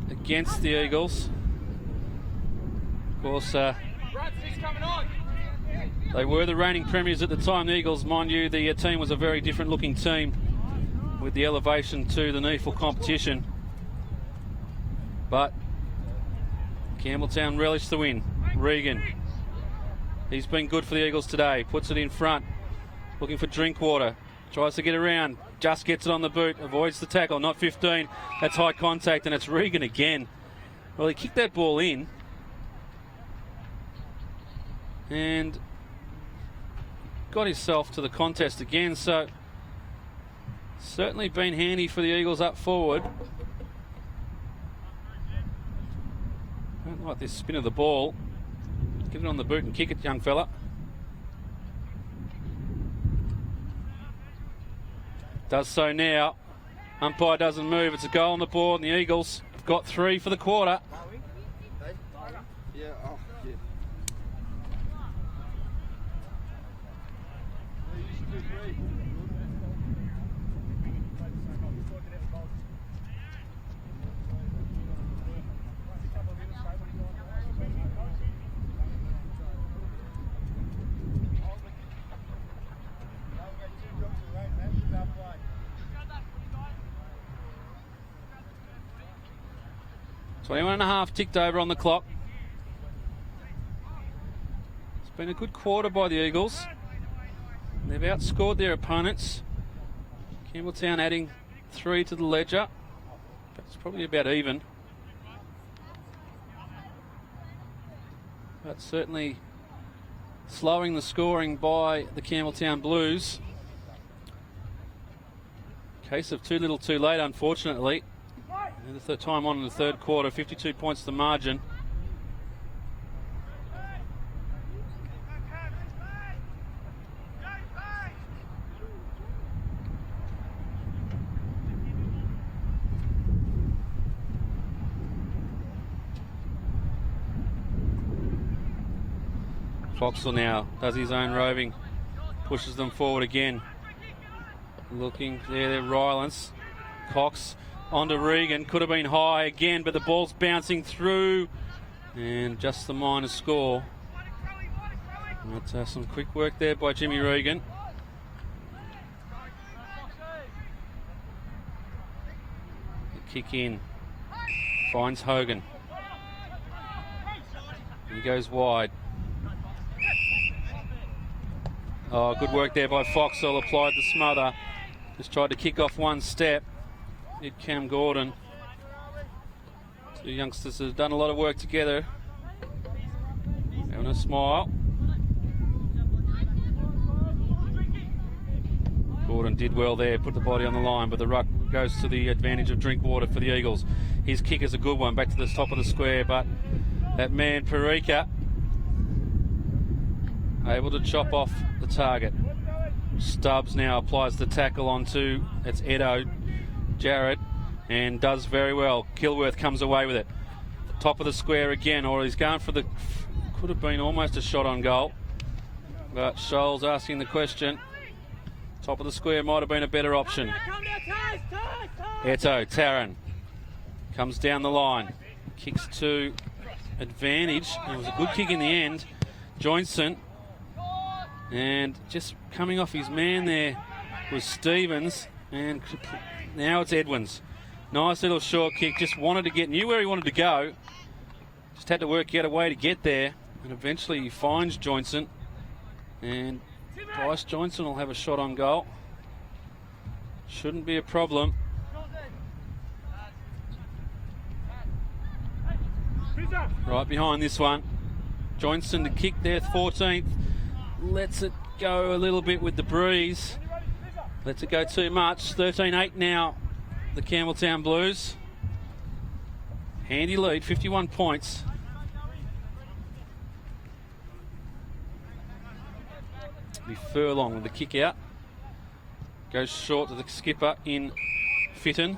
against the Eagles. Of course, they were the reigning premiers at the time, the Eagles. Mind you, the team was a very different looking team with the elevation to the AFL competition. But Campbelltown relished the win. Regan, he's been good for the Eagles today. Puts it in front, looking for Drinkwater. Tries to get around, just gets it on the boot, avoids the tackle, not 15. That's high contact, and it's Regan again. Well, he kicked that ball in. And got himself to the contest again, so certainly been handy for the Eagles up forward. Don't like this spin of the ball. Get it on the boot and kick it, young fella. Does so now. Umpire doesn't move. It's a goal on the board, and the Eagles have got 3 for the quarter. Yeah, oh, yeah. 21 and a half ticked over on the clock. It's been a good quarter by the Eagles. They've outscored their opponents. Campbelltown adding 3 to the ledger. It's probably about even. But certainly slowing the scoring by the Campbelltown Blues. Case of too little too late, unfortunately. And the third time on in the third quarter, 52 points the margin. Foxall now does his own roving, pushes them forward again. Looking there, Rylance. Cox onto Regan, could have been high again, but the ball's bouncing through, and just the minor score. But some quick work there by Jimmy Regan. The kick in, finds Hogan. He goes wide. Oh, good work there by Foxall, applied the smother. Just tried to kick off one step. Did Cam Gordon. Two youngsters have done a lot of work together. Having a smile. Gordon did well there, put the body on the line, but the ruck goes to the advantage of Drinkwater for the Eagles. His kick is a good one, back to the top of the square, but that man, Parika, able to chop off the target. Stubbs now applies the tackle onto, it's Edo, Jarrett, and does very well. Kilworth comes away with it. Top of the square again, or he's going for the, could have been almost a shot on goal, but Scholes asking the question. Top of the square might have been a better option. Eto, Taran comes down the line, kicks to advantage. It was a good kick in the end. Joinson, and just coming off his man there was Stevens, and now it's Edwins. Nice little short kick, just wanted to get, knew where he wanted to go, just had to work out a way to get there, and eventually he finds Joinson, and Bryce Joinson will have a shot on goal. Shouldn't be a problem. Right behind this one. Joinson to kick there, 14th. Lets it go a little bit with the breeze. Lets it go too much. 13-8 now, the Campbelltown Blues. Handy lead, 51 points. Be Furlong with the kick out. Goes short to the skipper in Fitton.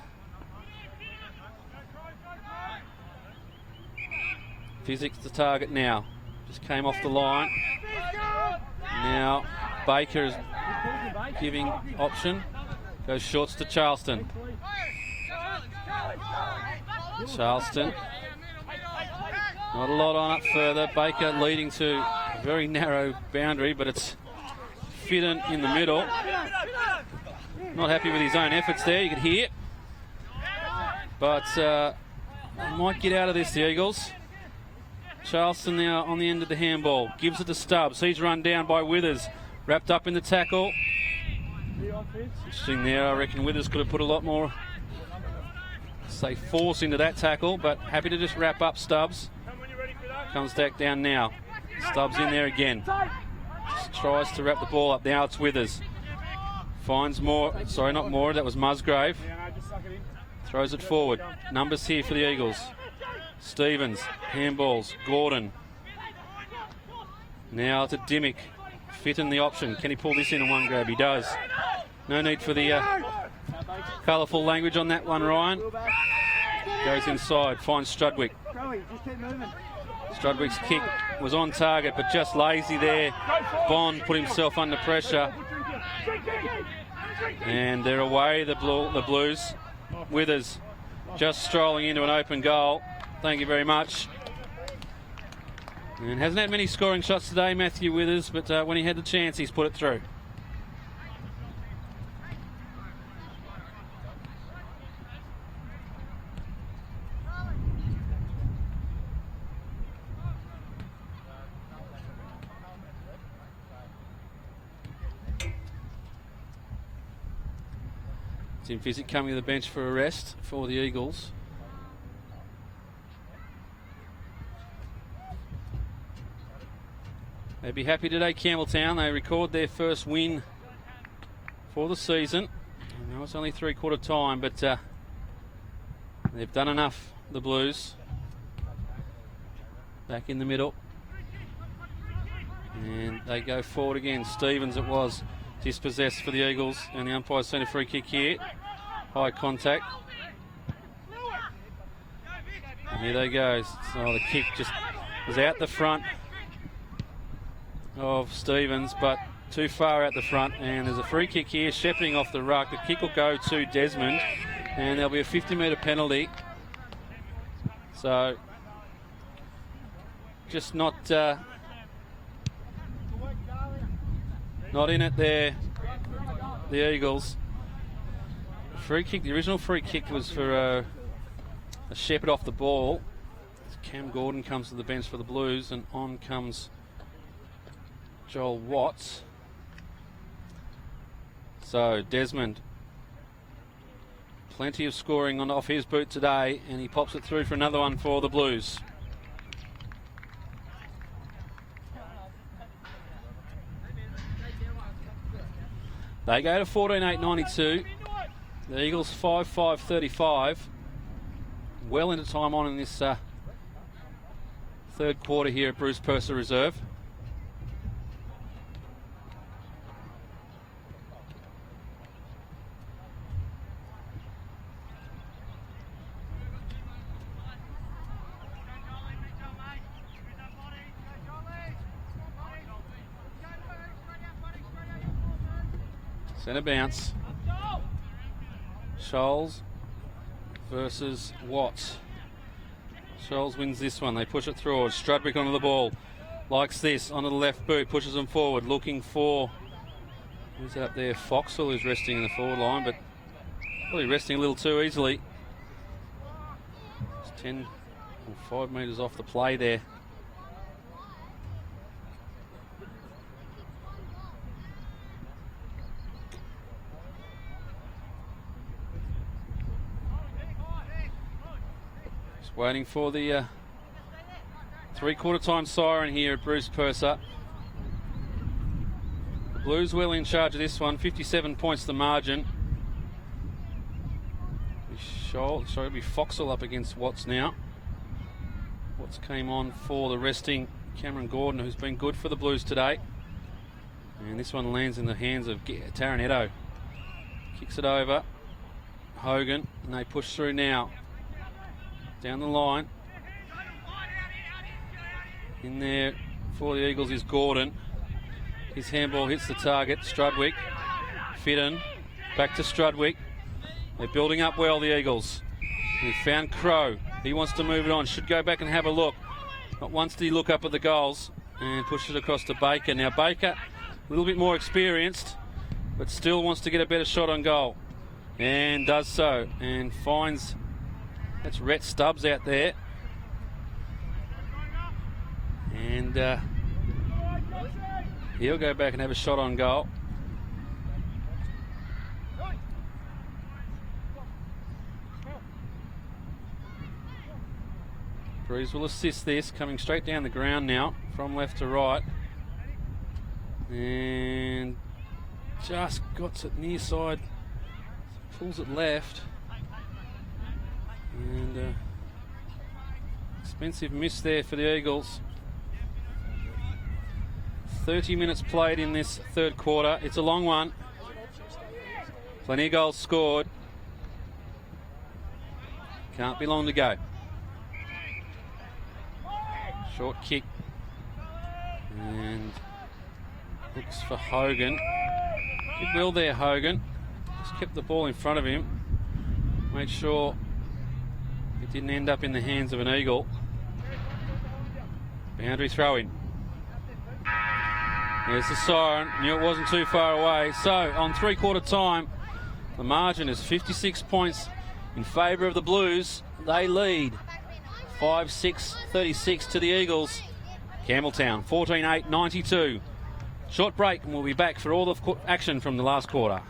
Physics the target now. Just came off the line. Now Baker is giving option. Goes shorts to Charleston. Charleston. Not a lot on it further. Baker leading to a very narrow boundary, but it's Fitton in the middle. Not happy with his own efforts there, you could hear. But might get out of this, the Eagles. Charleston now on the end of the handball. Gives it to Stubbs. He's run down by Withers. Wrapped up in the tackle. Interesting there. I reckon Withers could have put a lot more, say, force into that tackle, but happy to just wrap up Stubbs. Comes back down now. Stubbs in there again. Just tries to wrap the ball up. Now it's Withers. Finds more. Sorry, not more. That was Musgrave. Throws it forward. Numbers here for the Eagles. Stevens. Handballs. Gordon. Now to Dimmick. Fitton the option. Can he pull this in one grab? He does. No need for the colourful language on that one, Ryan. Goes inside. Finds Strudwick. Strudwick's kick was on target, but just lazy there. Bond put himself under pressure. And they're away, the Blues. Withers just strolling into an open goal. Thank you very much. And hasn't had many scoring shots today, Matthew Withers, but when he had the chance, he's put it through. Tim Physic coming to the bench for a rest for the Eagles. They'd be happy today, Campbelltown. They record their first win for the season. I know it's only three-quarter time, but they've done enough, the Blues. Back in the middle. And they go forward again. Stevens it was dispossessed for the Eagles, and the umpire's seen a free kick here. High contact. And here they go. So the kick just was out the front of Stevens, but too far out the front, and there's a free kick here, shepherding off the ruck. The kick will go to Desmond, and there'll be a 50-metre penalty. So just not in it there, the Eagles. Free kick, the original free kick was for a shepherd off the ball. Cam Gordon comes to the bench for the Blues, and on comes Joel Watts. So Desmond, plenty of scoring off his boot today, and he pops it through for another one for the Blues. They go to 14.892. The Eagles 5-5-35. Well into time on in this third quarter here at Bruce Purser Reserve. Centre bounce. Scholes versus Watts. Scholes wins this one. They push it through. Strudwick onto the ball. Likes this. Onto the left boot. Pushes them forward. Looking for... Who's out there? Foxall is resting in the forward line, but probably resting a little too easily. It's 10 or 5 metres off the play there. Waiting for the three-quarter time siren here at Bruce Purser. The Blues well in charge of this one, 57 points the margin. It'll be Foxall up against Watts now. Watts came on for the resting Cameron Gordon, who's been good for the Blues today. And this one lands in the hands of Taranetto. Kicks it over. Hogan, and they push through now. Down the line. In there for the Eagles is Gordon. His handball hits the target. Strudwick. Fidden. Back to Strudwick. They're building up well, the Eagles. He found Crow. He wants to move it on. Should go back and have a look. Not once did he look up at the goals and push it across to Baker. Now Baker, a little bit more experienced, but still wants to get a better shot on goal. And does so. And finds, that's Rhett Stubbs out there. And he'll go back and have a shot on goal. Breeze will assist this, coming straight down the ground now, from left to right. And just got it near side, pulls it left. And expensive miss there for the Eagles. 30 minutes played in this third quarter. It's a long one. Plenty of goals scored. Can't be long to go. Short kick. And looks for Hogan. Did well there, Hogan. Just kept the ball in front of him. Made sure it didn't end up in the hands of an Eagle. Boundary throw in. There's the siren. Knew it wasn't too far away. So on 3/4 time, the margin is 56 points in favour of the Blues. They lead 5-6-36 to the Eagles. Campbelltown 14-8-92. Short break and we'll be back for all the action from the last quarter.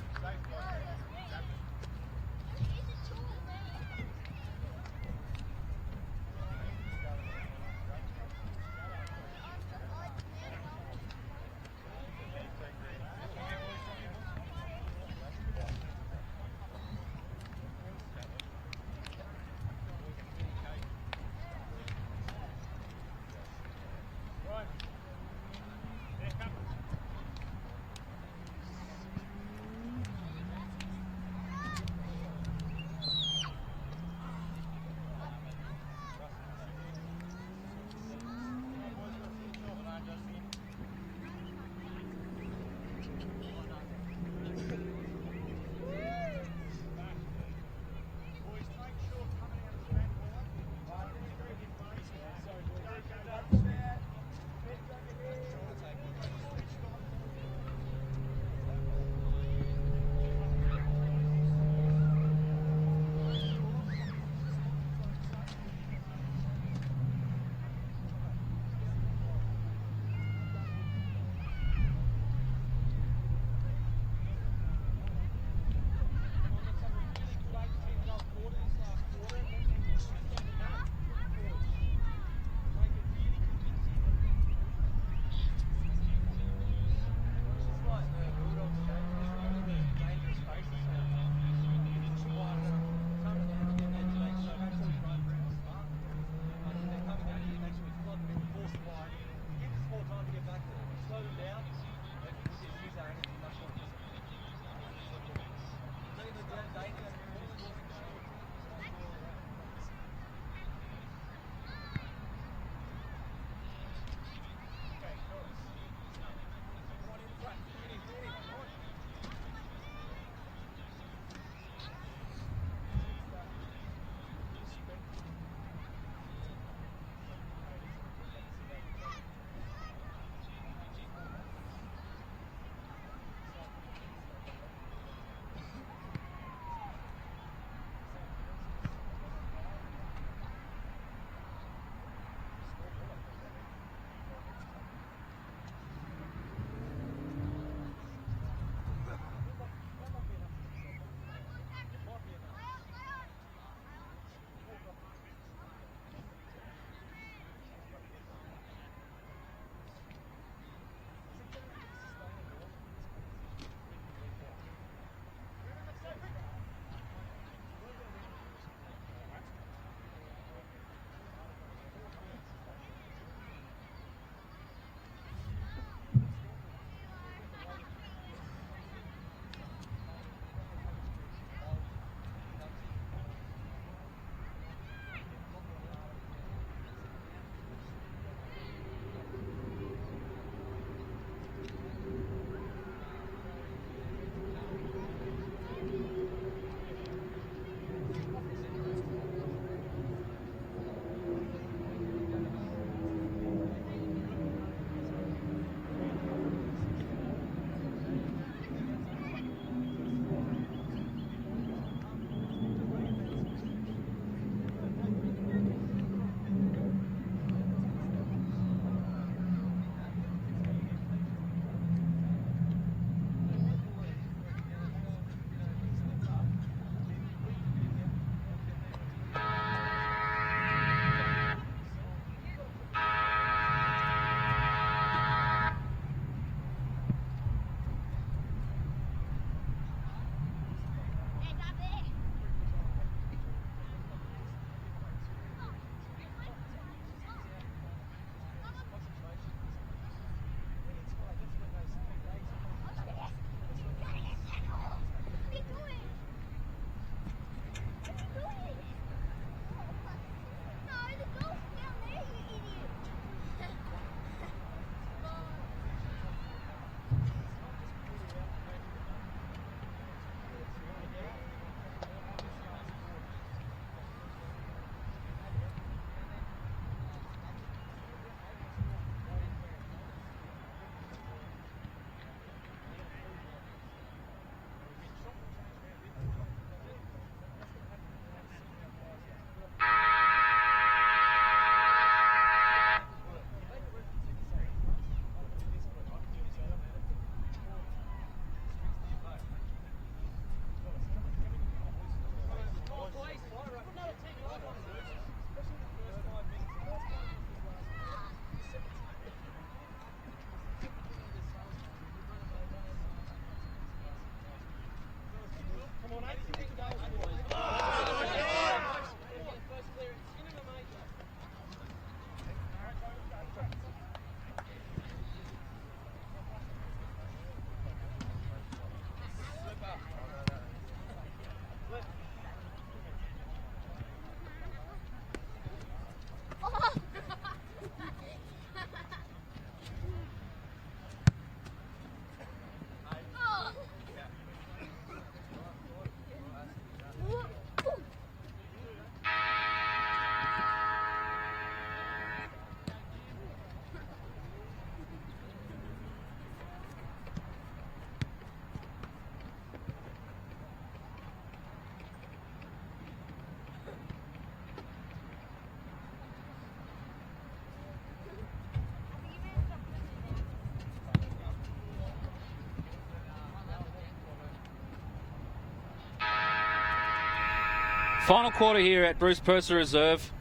Final quarter here at Bruce Purser Reserve,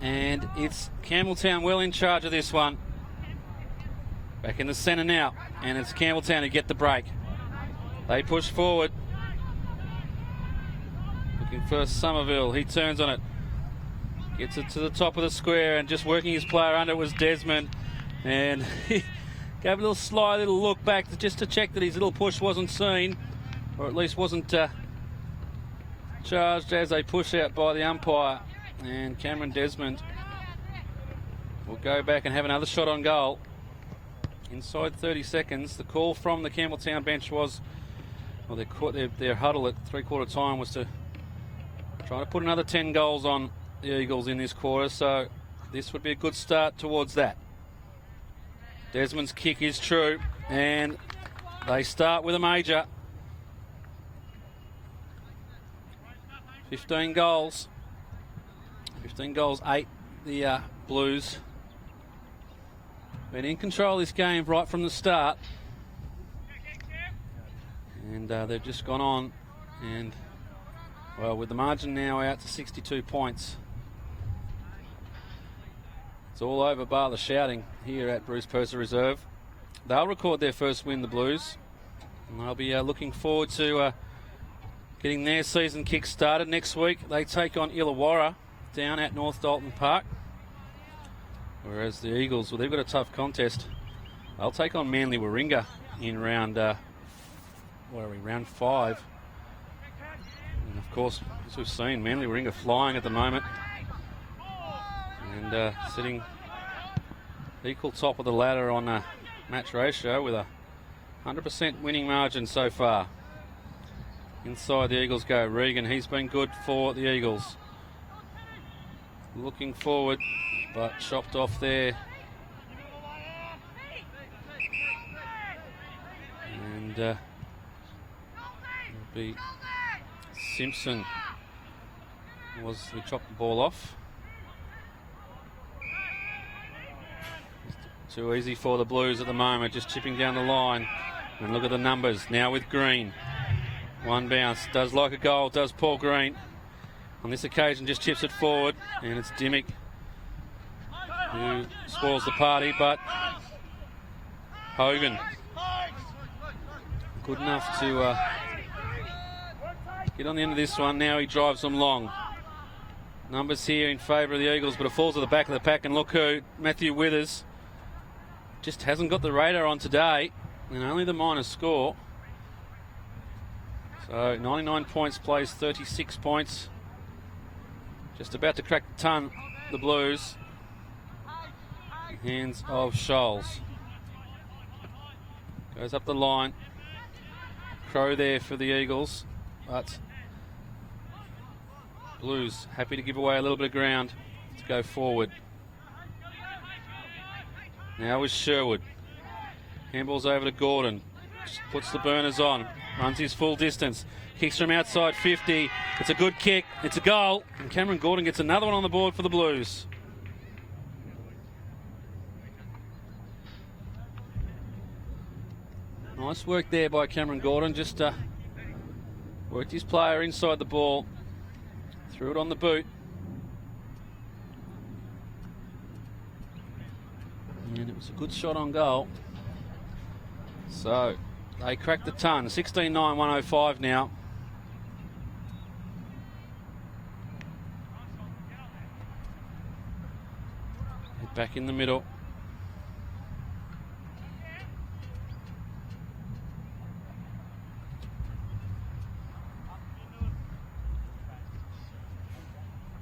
and it's Campbelltown well in charge of this one. Back in the centre now, and it's Campbelltown who get the break. They push forward. Looking for Somerville. He turns on it. Gets it to the top of the square, and just working his player under was Desmond. And he gave a little sly little look back just to check that his little push wasn't seen, or at least wasn't charged as a push out by the umpire. And Cameron Desmond will go back and have another shot on goal. Inside 30 seconds, the call from the Campbelltown bench was, well, their huddle at three-quarter time was to try to put another 10 goals on the Eagles in this quarter, so this would be a good start towards that. Desmond's kick is true, and they start with a major. 15 goals. 15 goals, 8 the Blues. Been in control of this game right from the start, and they've just gone on, and well, with the margin now out to 62 points, it's all over bar the shouting here at Bruce Purser Reserve. They'll record their first win, the Blues, and they'll be looking forward to getting their season kick started next week. They take on Illawarra down at North Dalton Park. Whereas the Eagles, well, they've got a tough contest. They'll take on Manly Warringah in round, round 5. And of course, as we've seen, Manly Warringah flying at the moment. And sitting equal top of the ladder on a match ratio with a 100% winning margin so far. Inside the Eagles go Regan. He's been good for the Eagles. Looking forward, but chopped off there. And it'll be Simpson who chopped the ball off. Too easy for the Blues at the moment, just chipping down the line. And look at the numbers now with Green. One bounce, does like a goal, does Paul Green. On this occasion just chips it forward, and it's Dimmick who spoils the party, but Hogan good enough to get on the end of this one. Now he drives them long. Numbers here in favour of the Eagles, but it falls to the back of the pack, and look who, Matthew Withers, just hasn't got the radar on today, and only the minus score. So 99 points, plays 36 points. Just about to crack the ton, the Blues. Hands of Scholes. Goes up the line. Crow there for the Eagles, but Blues happy to give away a little bit of ground to go forward. Now is Sherwood. Handballs over to Gordon. Just puts the burners on. Runs his full distance. Kicks from outside 50. It's a good kick. It's a goal. And Cameron Gordon gets another one on the board for the Blues. Nice work there by Cameron Gordon. Just worked his player inside the ball. Threw it on the boot. And it was a good shot on goal. So they cracked the ton. 16-9-105 now. Back in the middle.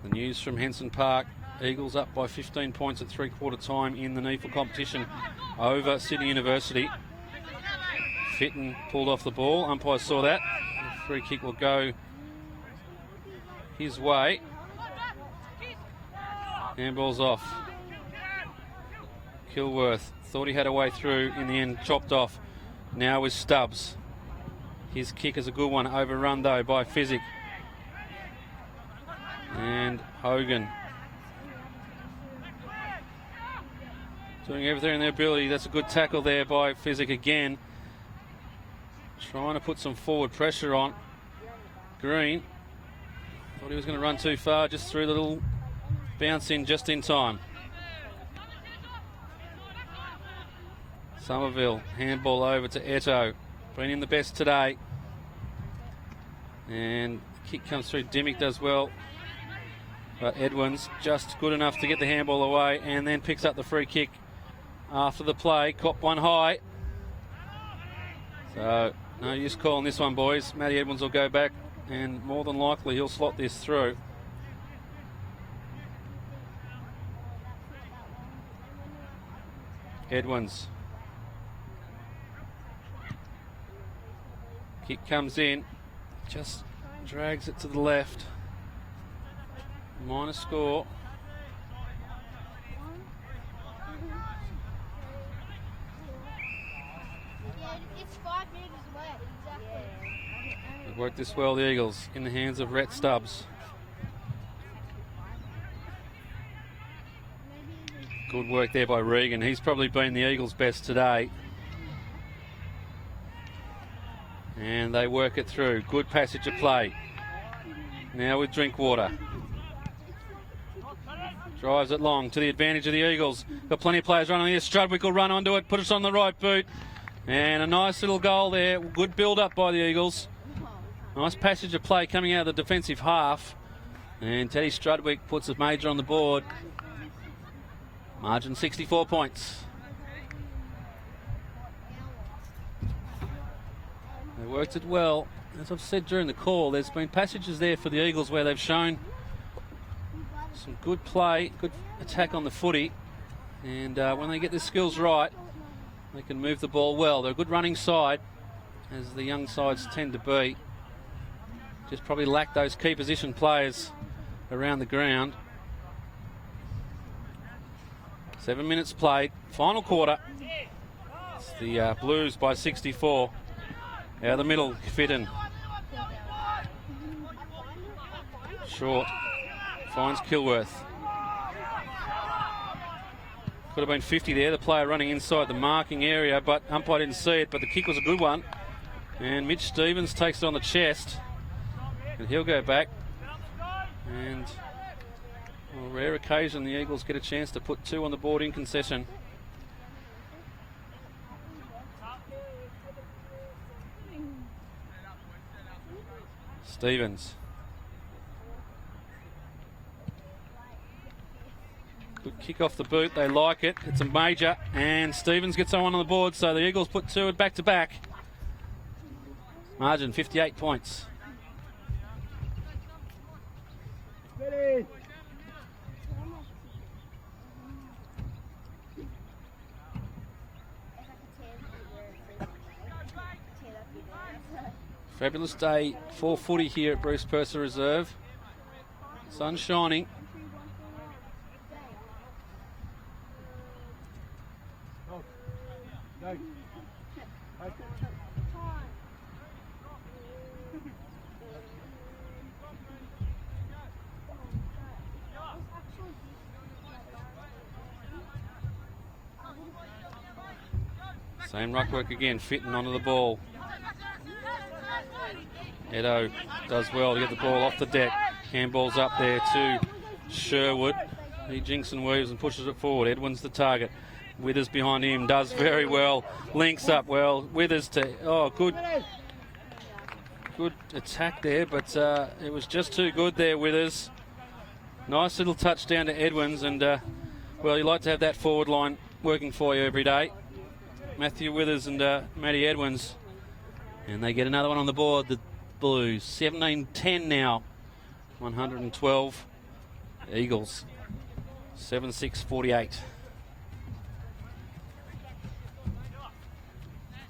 The news from Henson Park. Eagles up by 15 points at three-quarter time in the NEFL competition over Sydney University. Fitton pulled off the ball. Umpire saw that. The free kick will go his way. Handball's off. Kilworth thought he had a way through, in the end chopped off. Now is Stubbs. His kick is a good one, overrun though by Physic. And Hogan doing everything in their ability. That's a good tackle there by Physic again. Trying to put some forward pressure on. Green Thought he was going to run too far, just threw the little bounce in just in time. Somerville, handball over to Eto. Been in the best today. And the kick comes through. Dimmick does well. But Edwins just good enough to get the handball away and then picks up the free kick after the play. Cop one high. So no use calling this one, boys. Matty Edwins will go back and more than likely he'll slot this through. Edwins. Kick comes in, just drags it to the left. Minor score. Yeah, it's 5 metres away, exactly. They've worked this well, the Eagles, in the hands of Rhett Stubbs. Good work there by Regan. He's probably been the Eagles' best today. And they work it through. Good passage of play. Now with Drinkwater. Drives it long to the advantage of the Eagles. Got plenty of players running here. Strudwick will run onto it, put us on the right boot. And a nice little goal there. Good build-up by the Eagles. Nice passage of play coming out of the defensive half. And Teddy Strudwick puts a major on the board. Margin 64 points. They worked it well. As I've said during the call, there's been passages there for the Eagles where they've shown some good play, good attack on the footy. And when they get their skills right, they can move the ball well. They're a good running side, as the young sides tend to be. Just probably lack those key position players around the ground. 7 minutes played, final quarter. It's the Blues by 64. Out of the middle, Fitton. Short. Finds Kilworth. Could have been 50 there. The player running inside the marking area, but umpire didn't see it, but the kick was a good one. And Mitch Stevens takes it on the chest. And he'll go back. And on a rare occasion, the Eagles get a chance to put 2 on the board in concession. Stevens. Good kick off the boot. They like it. It's a major. And Stevens gets someone on the board. So the Eagles put 2 back to back. Margin 58 points. Ready. Fabulous day for footy here at Bruce Purser Reserve. Sun shining. Go. Same ruck work again, Fitting onto the ball. Edo does well to get the ball off the deck. Handball's up there to Sherwood. He jinks and weaves and pushes it forward. Edwin's the target. Withers behind him, does very well. Links up well. Withers to, good attack there, but it was just too good there, Withers. Nice little touchdown to Edwins, and well, you like to have that forward line working for you every day. Matthew Withers and Matty Edwins. And they get another one on the board, the Blues. 17-10 now. 112. Eagles. 7-6-48.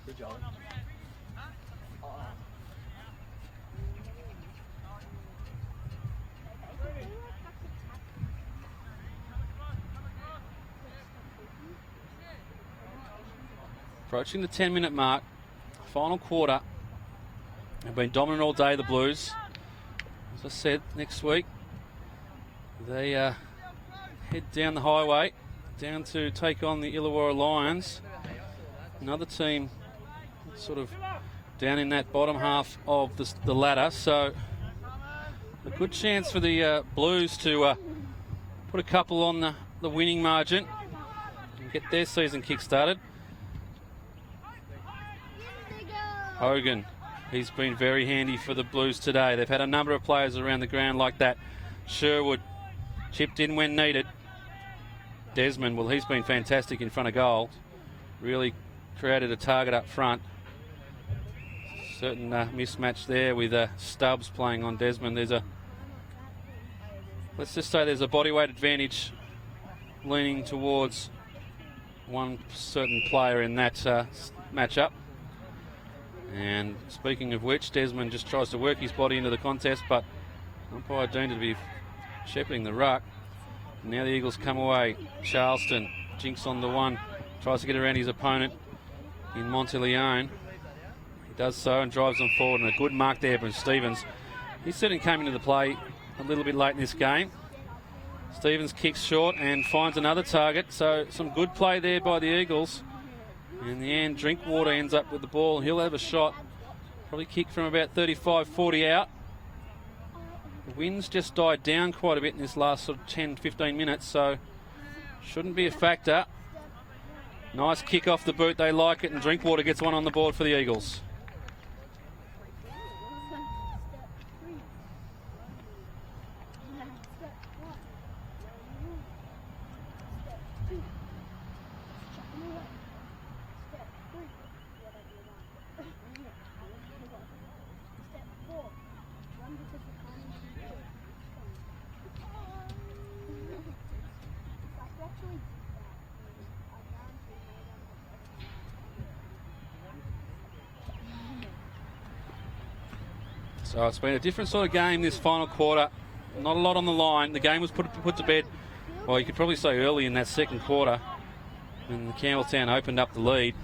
Good job. Approaching the 10-minute mark. Final quarter. They've been dominant all day, the Blues. As I said, next week they head down the highway down to take on the Illawarra Lions. Another team sort of down in that bottom half of the ladder. So A good chance for the Blues to put a couple on the winning margin and get their season kick-started. Hogan, he's been very handy for the Blues today. They've had a number of players around the ground like that. Sherwood chipped in when needed. Desmond, well, he's been fantastic in front of goal. Really created a target up front. Certain mismatch there with Stubbs playing on Desmond. Let's just say there's a bodyweight advantage leaning towards one certain player in that matchup. And speaking of which, Desmond just tries to work his body into the contest, but umpire deemed to be shepherding the ruck. Now the Eagles come away. Charleston jinks on the one, tries to get around his opponent in Monteleone. He does so and drives them forward, and a good mark there from Stevens. He certainly came into the play a little bit late in this game. Stevens kicks short and finds another target, so some good play there by the Eagles. In the end, Drinkwater ends up with the ball. He'll have a shot, probably kick from about 35-40 out. The wind's just died down quite a bit in this last sort of 10-15 minutes, so shouldn't be a factor. Nice kick off the boot, they like it, and Drinkwater gets one on the board for the Eagles. So it's been a different sort of game this final quarter. Not a lot on the line. The game was put to bed, well, you could probably say early in that second quarter, and Campbelltown opened up the lead.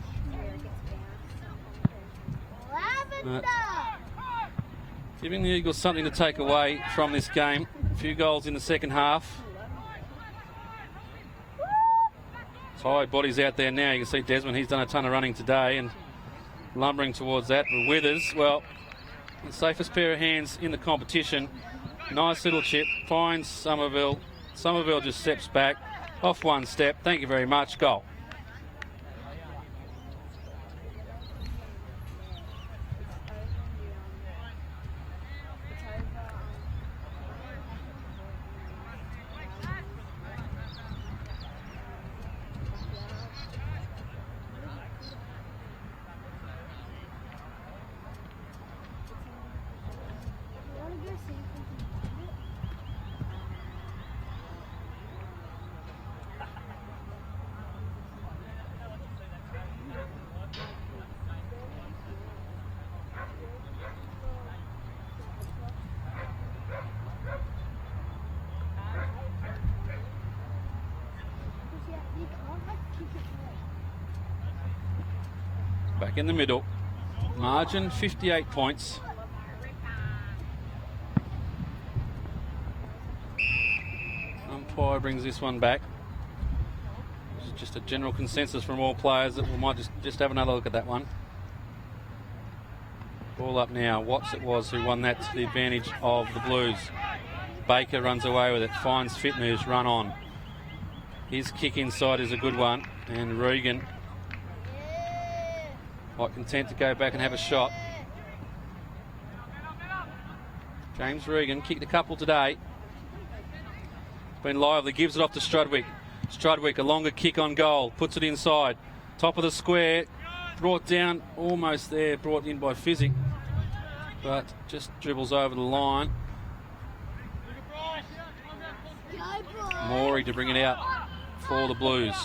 Giving the Eagles something to take away from this game. A few goals in the second half. Tired bodies out there now. You can see Desmond, he's done a ton of running today and lumbering towards that. But Withers, well, the safest pair of hands in the competition. Nice little chip, finds Somerville. Somerville just steps back, off one step. Thank you very much, goal. Back in the middle. Margin 58 points. Umpire brings this one back. This is just a general consensus from all players that we might just have another look at that one. Ball up now. Watts it was who won that to the advantage of the Blues. Baker runs away with it, finds Fitner, who's run on. His kick inside is a good one, and Regan quite content to go back and have a shot. James Regan kicked a couple today. Been lively, gives it off to Strudwick. Strudwick, a longer kick on goal, puts it inside. Top of the square, brought down, almost there, brought in by Physic, but just dribbles over the line. Morey to bring it out for the Blues.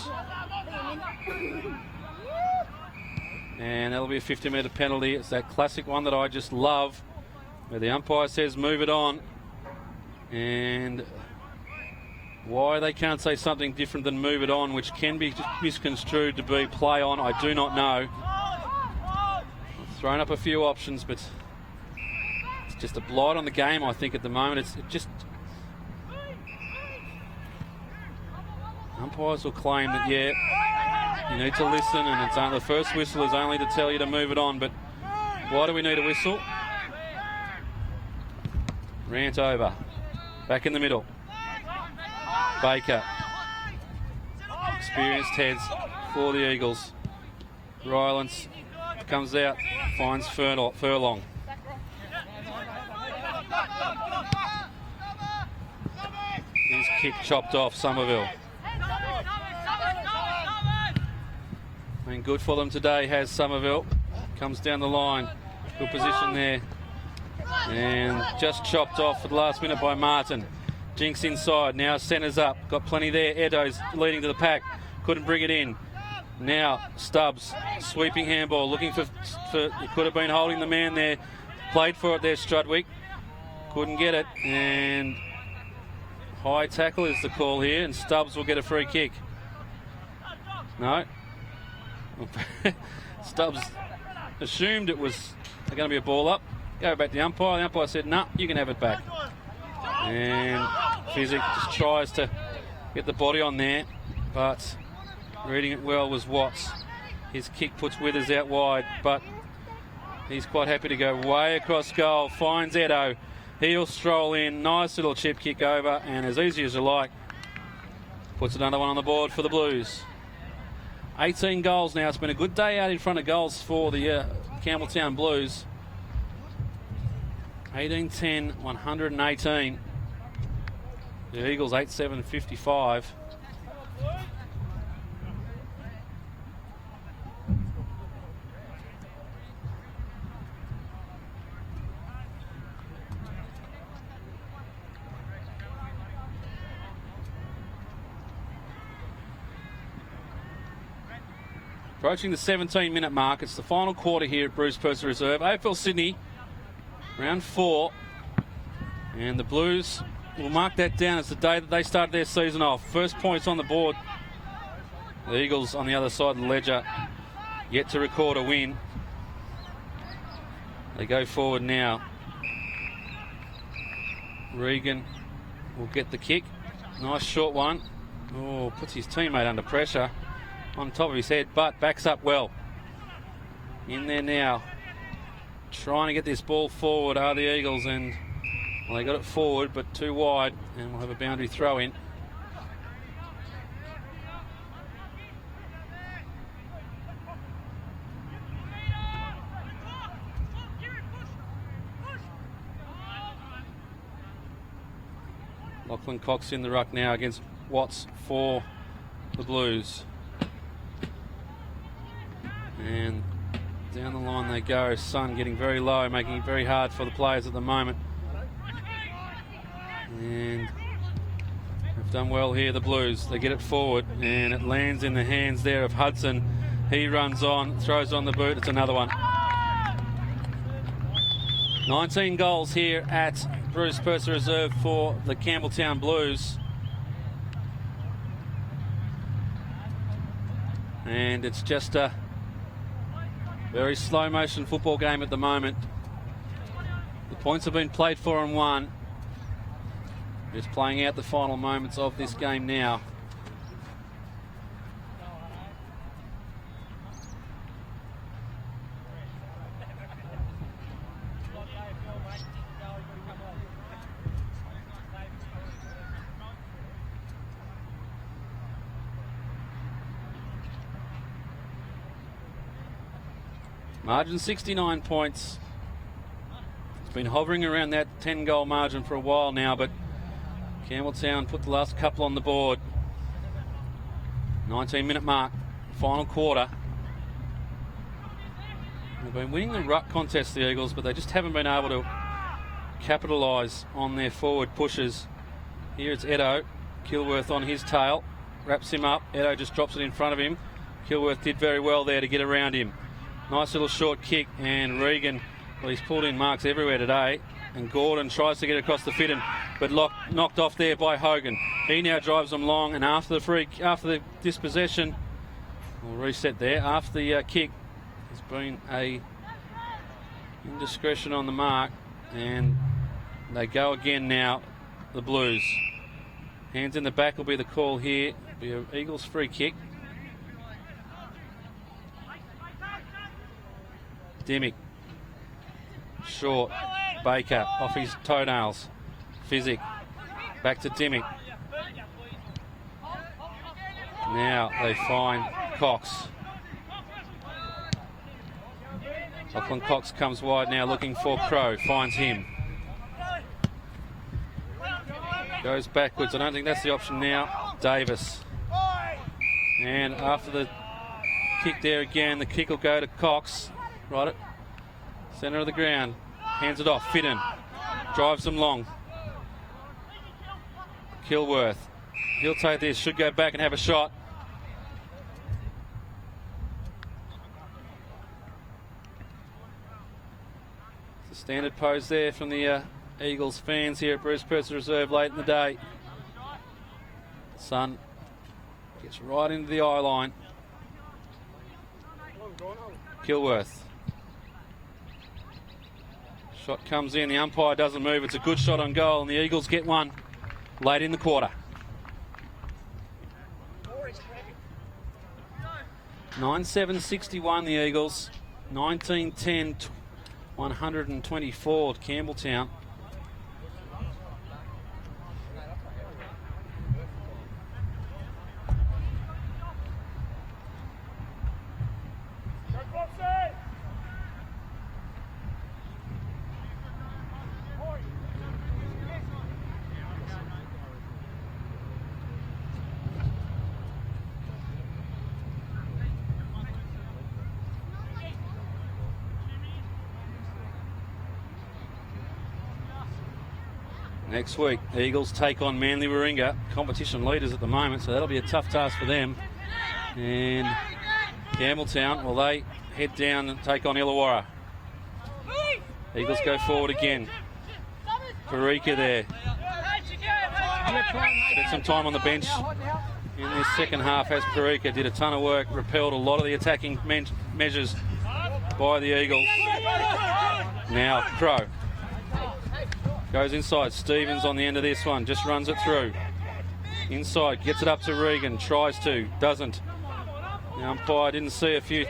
And that'll be a 50-metre penalty. It's that classic one that I just love, where the umpire says move it on. And why they can't say something different than move it on, which can be misconstrued to be play on, I do not know. I've thrown up a few options, but it's just a blight on the game, I think, at the moment. Umpires will claim that, yeah, you need to listen, and it's the first whistle is only to tell you to move it on. But why do we need a whistle? Rant over. Back in the middle. Baker. Experienced heads for the Eagles. Rylance comes out, finds Furlong. His kick chopped off Somerville. Been good for them today, has Somerville. Comes down the line. Good position there. And just chopped off at the last minute by Martin. Jinx inside, now centres up. Got plenty there. Edo's leading to the pack. Couldn't bring it in. Now Stubbs, sweeping handball, looking for he could have been holding the man there. Played for it there, Strudwick. Couldn't get it. And high tackle is the call here, and Stubbs will get a free kick. No. Stubbs assumed it was going to be a ball up. Go back to the umpire. The umpire said, no, you can have it back. And Physic just tries to get the body on there, but reading it well was Watts. His kick puts Withers out wide, but he's quite happy to go way across goal. Finds Edo. He'll stroll in. Nice little chip kick over, and as easy as you like, puts another one on the board for the Blues. 18 goals now. It's been a good day out in front of goals for the Campbelltown Blues. 18-10, 118. The Eagles 8-7-55. Approaching the 17-minute mark. It's the final quarter here at Bruce Purser Reserve. AFL Sydney, round 4. And the Blues will mark that down as the day that they started their season off. First points on the board. The Eagles on the other side of the ledger, yet to record a win. They go forward now. Regan will get the kick. Nice short one. Oh, puts his teammate under pressure on top of his head, but backs up well. In there now. Trying to get this ball forward are the Eagles, and well, they got it forward, but too wide, and we'll have a boundary throw in. Lachlan Cox in the ruck now against Watts for the Blues. And down the line they go. Sun getting very low, making it very hard for the players at the moment. And they've done well here, the Blues. They get it forward, and it lands in the hands there of Hudson. He runs on, throws on the boot. It's another one. 19 goals here at Bruce Purser Reserve for the Campbelltown Blues. And it's just a very slow motion football game at the moment. The points have been played for and won. Just playing out the final moments of this game now. Margin 69 points. It's been hovering around that 10-goal margin for a while now, but Campbelltown put the last couple on the board. 19-minute mark, final quarter. They've been winning the ruck contest, the Eagles, but they just haven't been able to capitalise on their forward pushes. Here it's Edo. Kilworth on his tail, wraps him up. Edo just drops it in front of him. Kilworth did very well there to get around him. Nice little short kick, and Regan, well, he's pulled in marks everywhere today. And Gordon tries to get across the fit, but knocked off there by Hogan. He now drives them long, and after the dispossession, we'll reset there. After the kick, there's been a indiscretion on the mark, and they go again now, the Blues. Hands in the back will be the call here. It'll be an Eagles free kick. Dimmick. Short. Baker off his toenails. Physic. Back to Dimmick. Now they find Cox. Lachlan Cox comes wide now looking for Crow. Finds him. Goes backwards. I don't think that's the option now. Davis. And after the kick there again, the kick will go to Cox. Right at centre of the ground. Hands it off. Fitton. Drives them long. Kilworth. He'll take this. Should go back and have a shot. It's a standard pose there from the Eagles fans here at Bruce Purser Reserve late in the day. Sun gets right into the eye line. Kilworth. Shot comes in, the umpire doesn't move. It's a good shot on goal, and the Eagles get one late in the quarter. 9-7-61 the Eagles. 19-10, 124 Campbelltown. Next week, the Eagles take on Manly Warringah, competition leaders at the moment, so that'll be a tough task for them. And Campbelltown, well, they head down and take on Illawarra. Eagles go forward again. Parika there. Spent some time on the bench in this second half as Parika did a ton of work, repelled a lot of the attacking measures by the Eagles. Now, Crow. Goes inside. Stevens on the end of this one. Just runs it through. Inside. Gets it up to Regan. Tries to. Doesn't. The umpire didn't see a few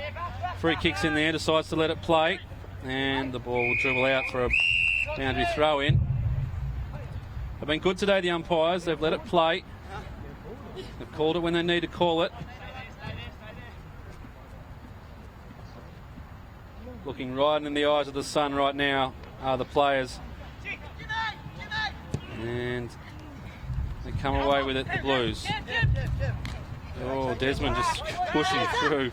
free kicks in there. Decides to let it play. And the ball will dribble out for a boundary throw in. They've been good today, the umpires. They've let it play. They've called it when they need to call it. Looking right in the eyes of the sun right now are the players. And they come away with it, the Blues. Oh, Desmond just pushing through.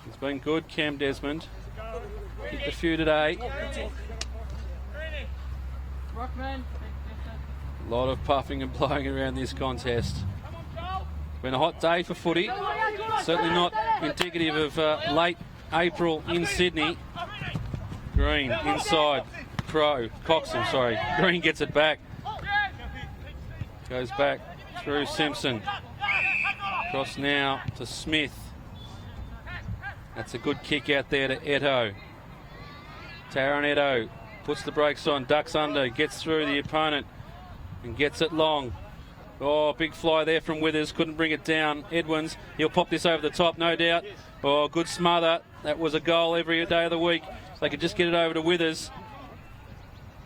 It's been good, Cam Desmond. Kicked a few today. A lot of puffing and blowing around this contest. It's been a hot day for footy. Certainly not indicative of late April in Sydney. Green inside. Crow. Cox, I'm sorry. Green gets it back. Goes back through Simpson. Cross now to Smith. That's a good kick out there to Eto. Taron Eto puts the brakes on, ducks under, gets through the opponent and gets it long. Oh, big fly there from Withers. Couldn't bring it down. Edwins, he'll pop this over the top, no doubt. Oh, good smother. That was a goal every day of the week. They could just get it over to Withers.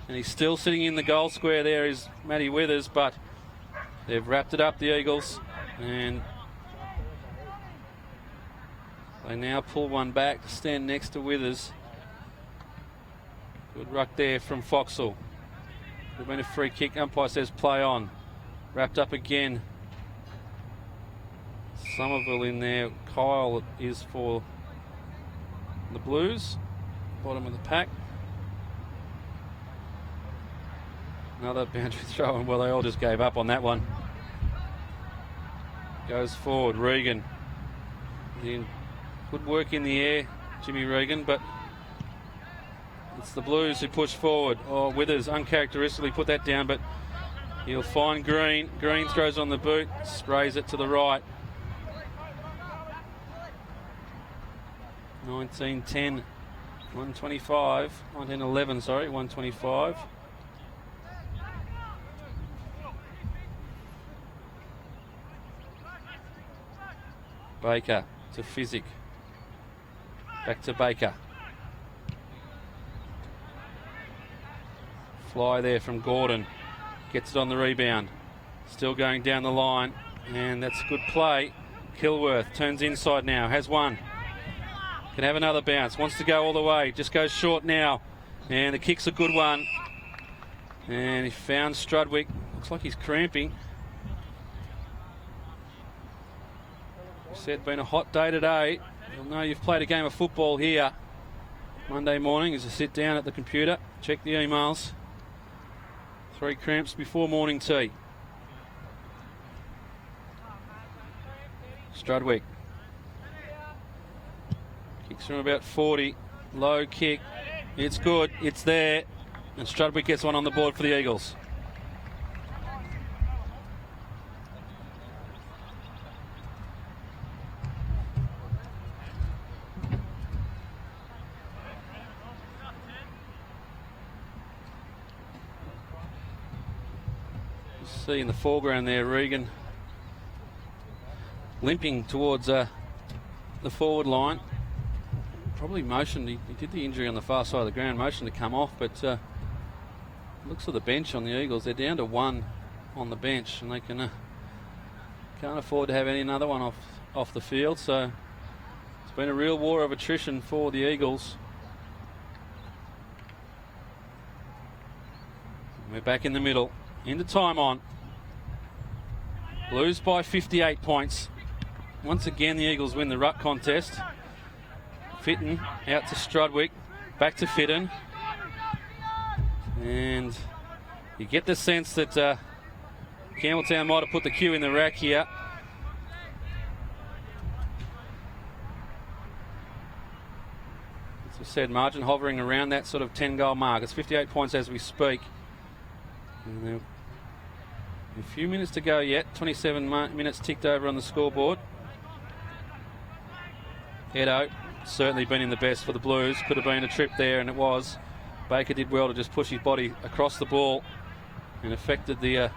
And he's still sitting in the goal square there is Matty Withers, but they've wrapped it up, the Eagles. And they now pull one back to stand next to Withers. Good ruck there from Foxall. There's been a free kick. Umpire says play on. Wrapped up again. Somerville in there. Kyle is for the Blues. Bottom of the pack. Another boundary throw, and well, they all just gave up on that one. Goes forward. Regan. Good work in the air, Jimmy Regan, but it's the Blues who push forward. Oh, Withers uncharacteristically put that down, but he'll find Green. Green throws on the boot, sprays it to the right. 19-10, 125, 19-11, sorry, 125. Baker to Physic. Back to Baker. Fly there from Gordon. Gets it on the rebound. Still going down the line. And that's good play. Kilworth turns inside now. Has one. Can have another bounce. Wants to go all the way. Just goes short now. And the kick's a good one. And he found Strudwick. Looks like he's cramping. Said been a hot day today. You'll know you've played a game of football here Monday morning as you sit down at the computer, check the emails. 3 cramps before morning tea. Strudwick kicks from about 40. Low kick. It's good. It's there. And Strudwick gets one on the board for the Eagles. See in the foreground there, Regan limping towards the forward line. Probably motioned, he did the injury on the far side of the ground, motioned to come off, but looks at the bench on the Eagles. They're down to 1 on the bench, and they can't afford to have another one off the field. So it's been a real war of attrition for the Eagles. We're back in the middle, into time on. Blues by 58 points. Once again, the Eagles win the ruck contest. Fitton out to Strudwick, back to Fitton. And you get the sense that Campbelltown might have put the cue in the rack here. As I said, margin hovering around that sort of 10-goal mark. It's 58 points as we speak. And a few minutes to go yet. 27 minutes ticked over on the scoreboard. Edo certainly been in the best for the Blues. Could have been a trip there, and it was. Baker did well to just push his body across the ball and affected the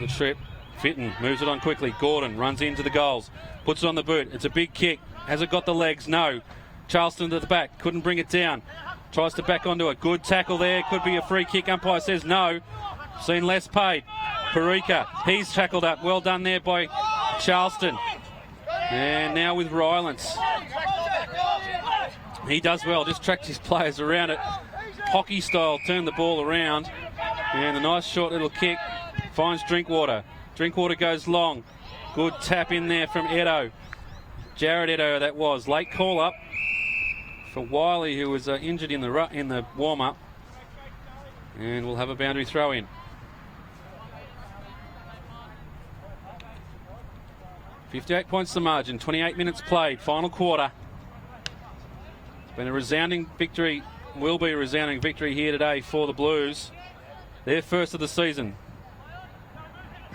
trip. Fitton moves it on quickly. Gordon runs into the goals. Puts it on the boot. It's a big kick. Has it got the legs? No. Charleston to the back. Couldn't bring it down. Tries to back onto it. Good tackle there. Could be a free kick. Umpire says no. Seen less paid. Parika, he's tackled up. Well done there by Charleston. And now with Rylance. He does well, just tracks his players around it. Hockey style, turn the ball around. And a nice short little kick. Finds Drinkwater. Drinkwater goes long. Good tap in there from Edo. Jared Edo, that was. Late call up for Wiley, who was injured in the warm-up. And we'll have a boundary throw in. 58 points the margin, 28 minutes played, final quarter. It's been a resounding victory, will be a resounding victory here today for the Blues. Their first of the season.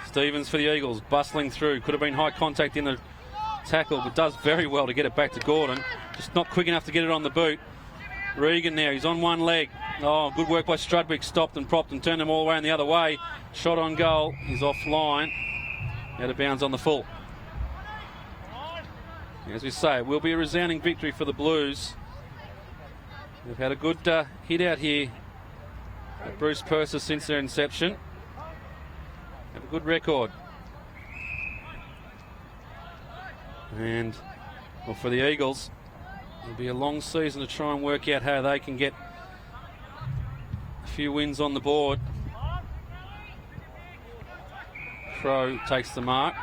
Stevens for the Eagles, bustling through. Could have been high contact in the tackle, but does very well to get it back to Gordon. Just not quick enough to get it on the boot. Regan now, he's on one leg. Oh, good work by Strudwick. Stopped and propped and turned them all the way and the other way. Shot on goal. He's offline. Out of bounds on the full. As we say, it will be a resounding victory for the Blues. They've had a good hit out here at Bruce Purser since their inception. Have a good record. And well, for the Eagles, it'll be a long season to try and work out how they can get a few wins on the board. Crow takes the mark.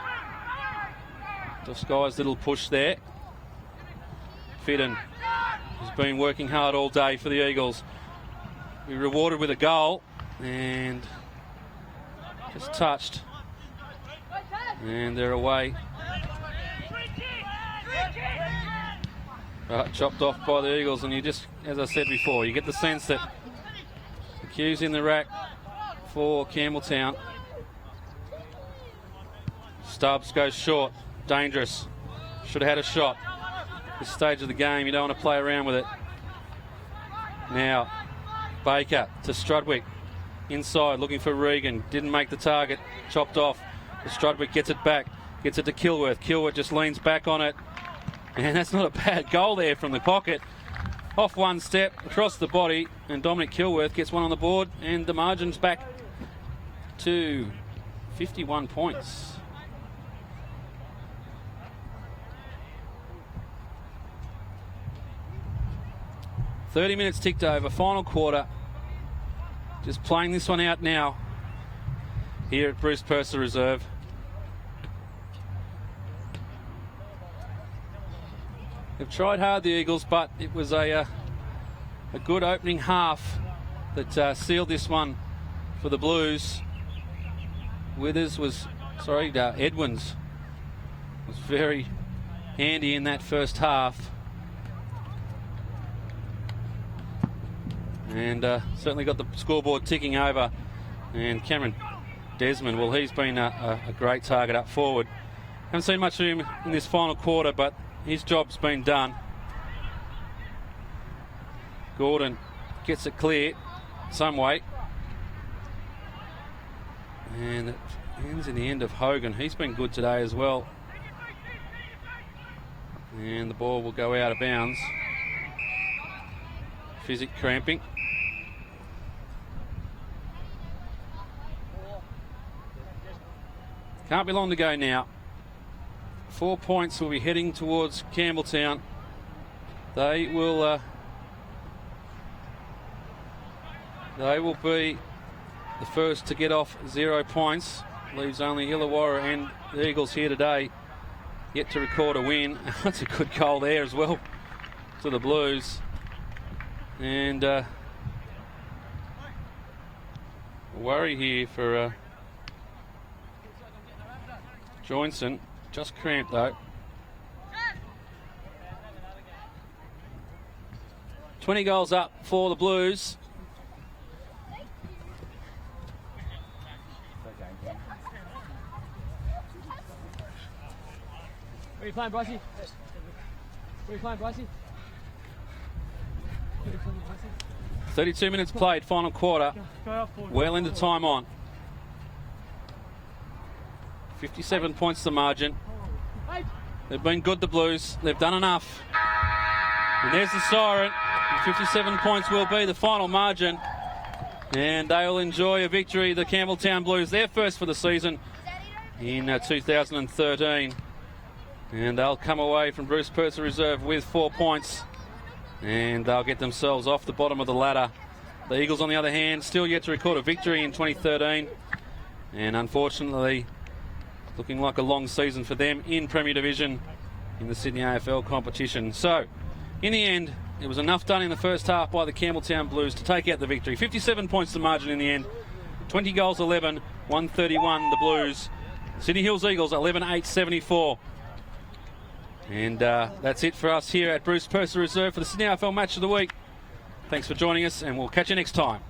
Disguised little push there. Fitton has been working hard all day for the Eagles. Be rewarded with a goal and just touched. And they're away. Chopped off by the Eagles, and you just, as I said before, you get the sense that the cue's in the rack for Campbelltown. Stubbs goes short. Dangerous. Should have had a shot. This stage of the game, you don't want to play around with it. Now, Baker to Strudwick. Inside, looking for Regan. Didn't make the target. Chopped off. Strudwick gets it back. Gets it to Kilworth. Kilworth just leans back on it. And that's not a bad goal there from the pocket. Off one step, across the body, and Dominic Kilworth gets one on the board, and the margin's back to 51 points. "30 minutes ticked over, final quarter. Just playing this one out now here at Bruce Purser Reserve. They've tried hard, the Eagles, but it was a good opening half that sealed this one for the Blues. Edwins was very handy in that first half. And certainly got the scoreboard ticking over. And Cameron Desmond, well, he's been a great target up forward. Haven't seen much of him in this final quarter, but his job's been done. Gordon gets it clear some way. And it ends in the end of Hogan. He's been good today as well. And the ball will go out of bounds. Physic cramping. Can't be long to go now. 4 points will be heading towards Campbelltown. They will be the first to get off 0 points. Leaves only Illawarra and the Eagles here today yet to record a win. That's a good goal there as well to the Blues. And worry here for Joinson. Just cramped though. 20 goals up for the Blues. Where are you playing, Brycey? Where are you playing, Brycey? 32 minutes played, final quarter. Well into time on. 57 points the margin. They've been good, the Blues. They've done enough. And there's the siren. 57 points will be the final margin. And they will enjoy a victory, the Campbelltown Blues. Their first for the season in 2013. And they'll come away from Bruce Purser Reserve with 4 points. And they'll get themselves off the bottom of the ladder. The Eagles, on the other hand, still yet to record a victory in 2013. And unfortunately, looking like a long season for them in Premier Division in the Sydney AFL competition. So, in the end, it was enough done in the first half by the Campbelltown Blues to take out the victory. 57 points the margin in the end. 20 goals 11, 131 the Blues. Sydney Hills Eagles 11-8-74. And that's it for us here at Bruce Purser Reserve for the Sydney AFL Match of the Week. Thanks for joining us, and we'll catch you next time.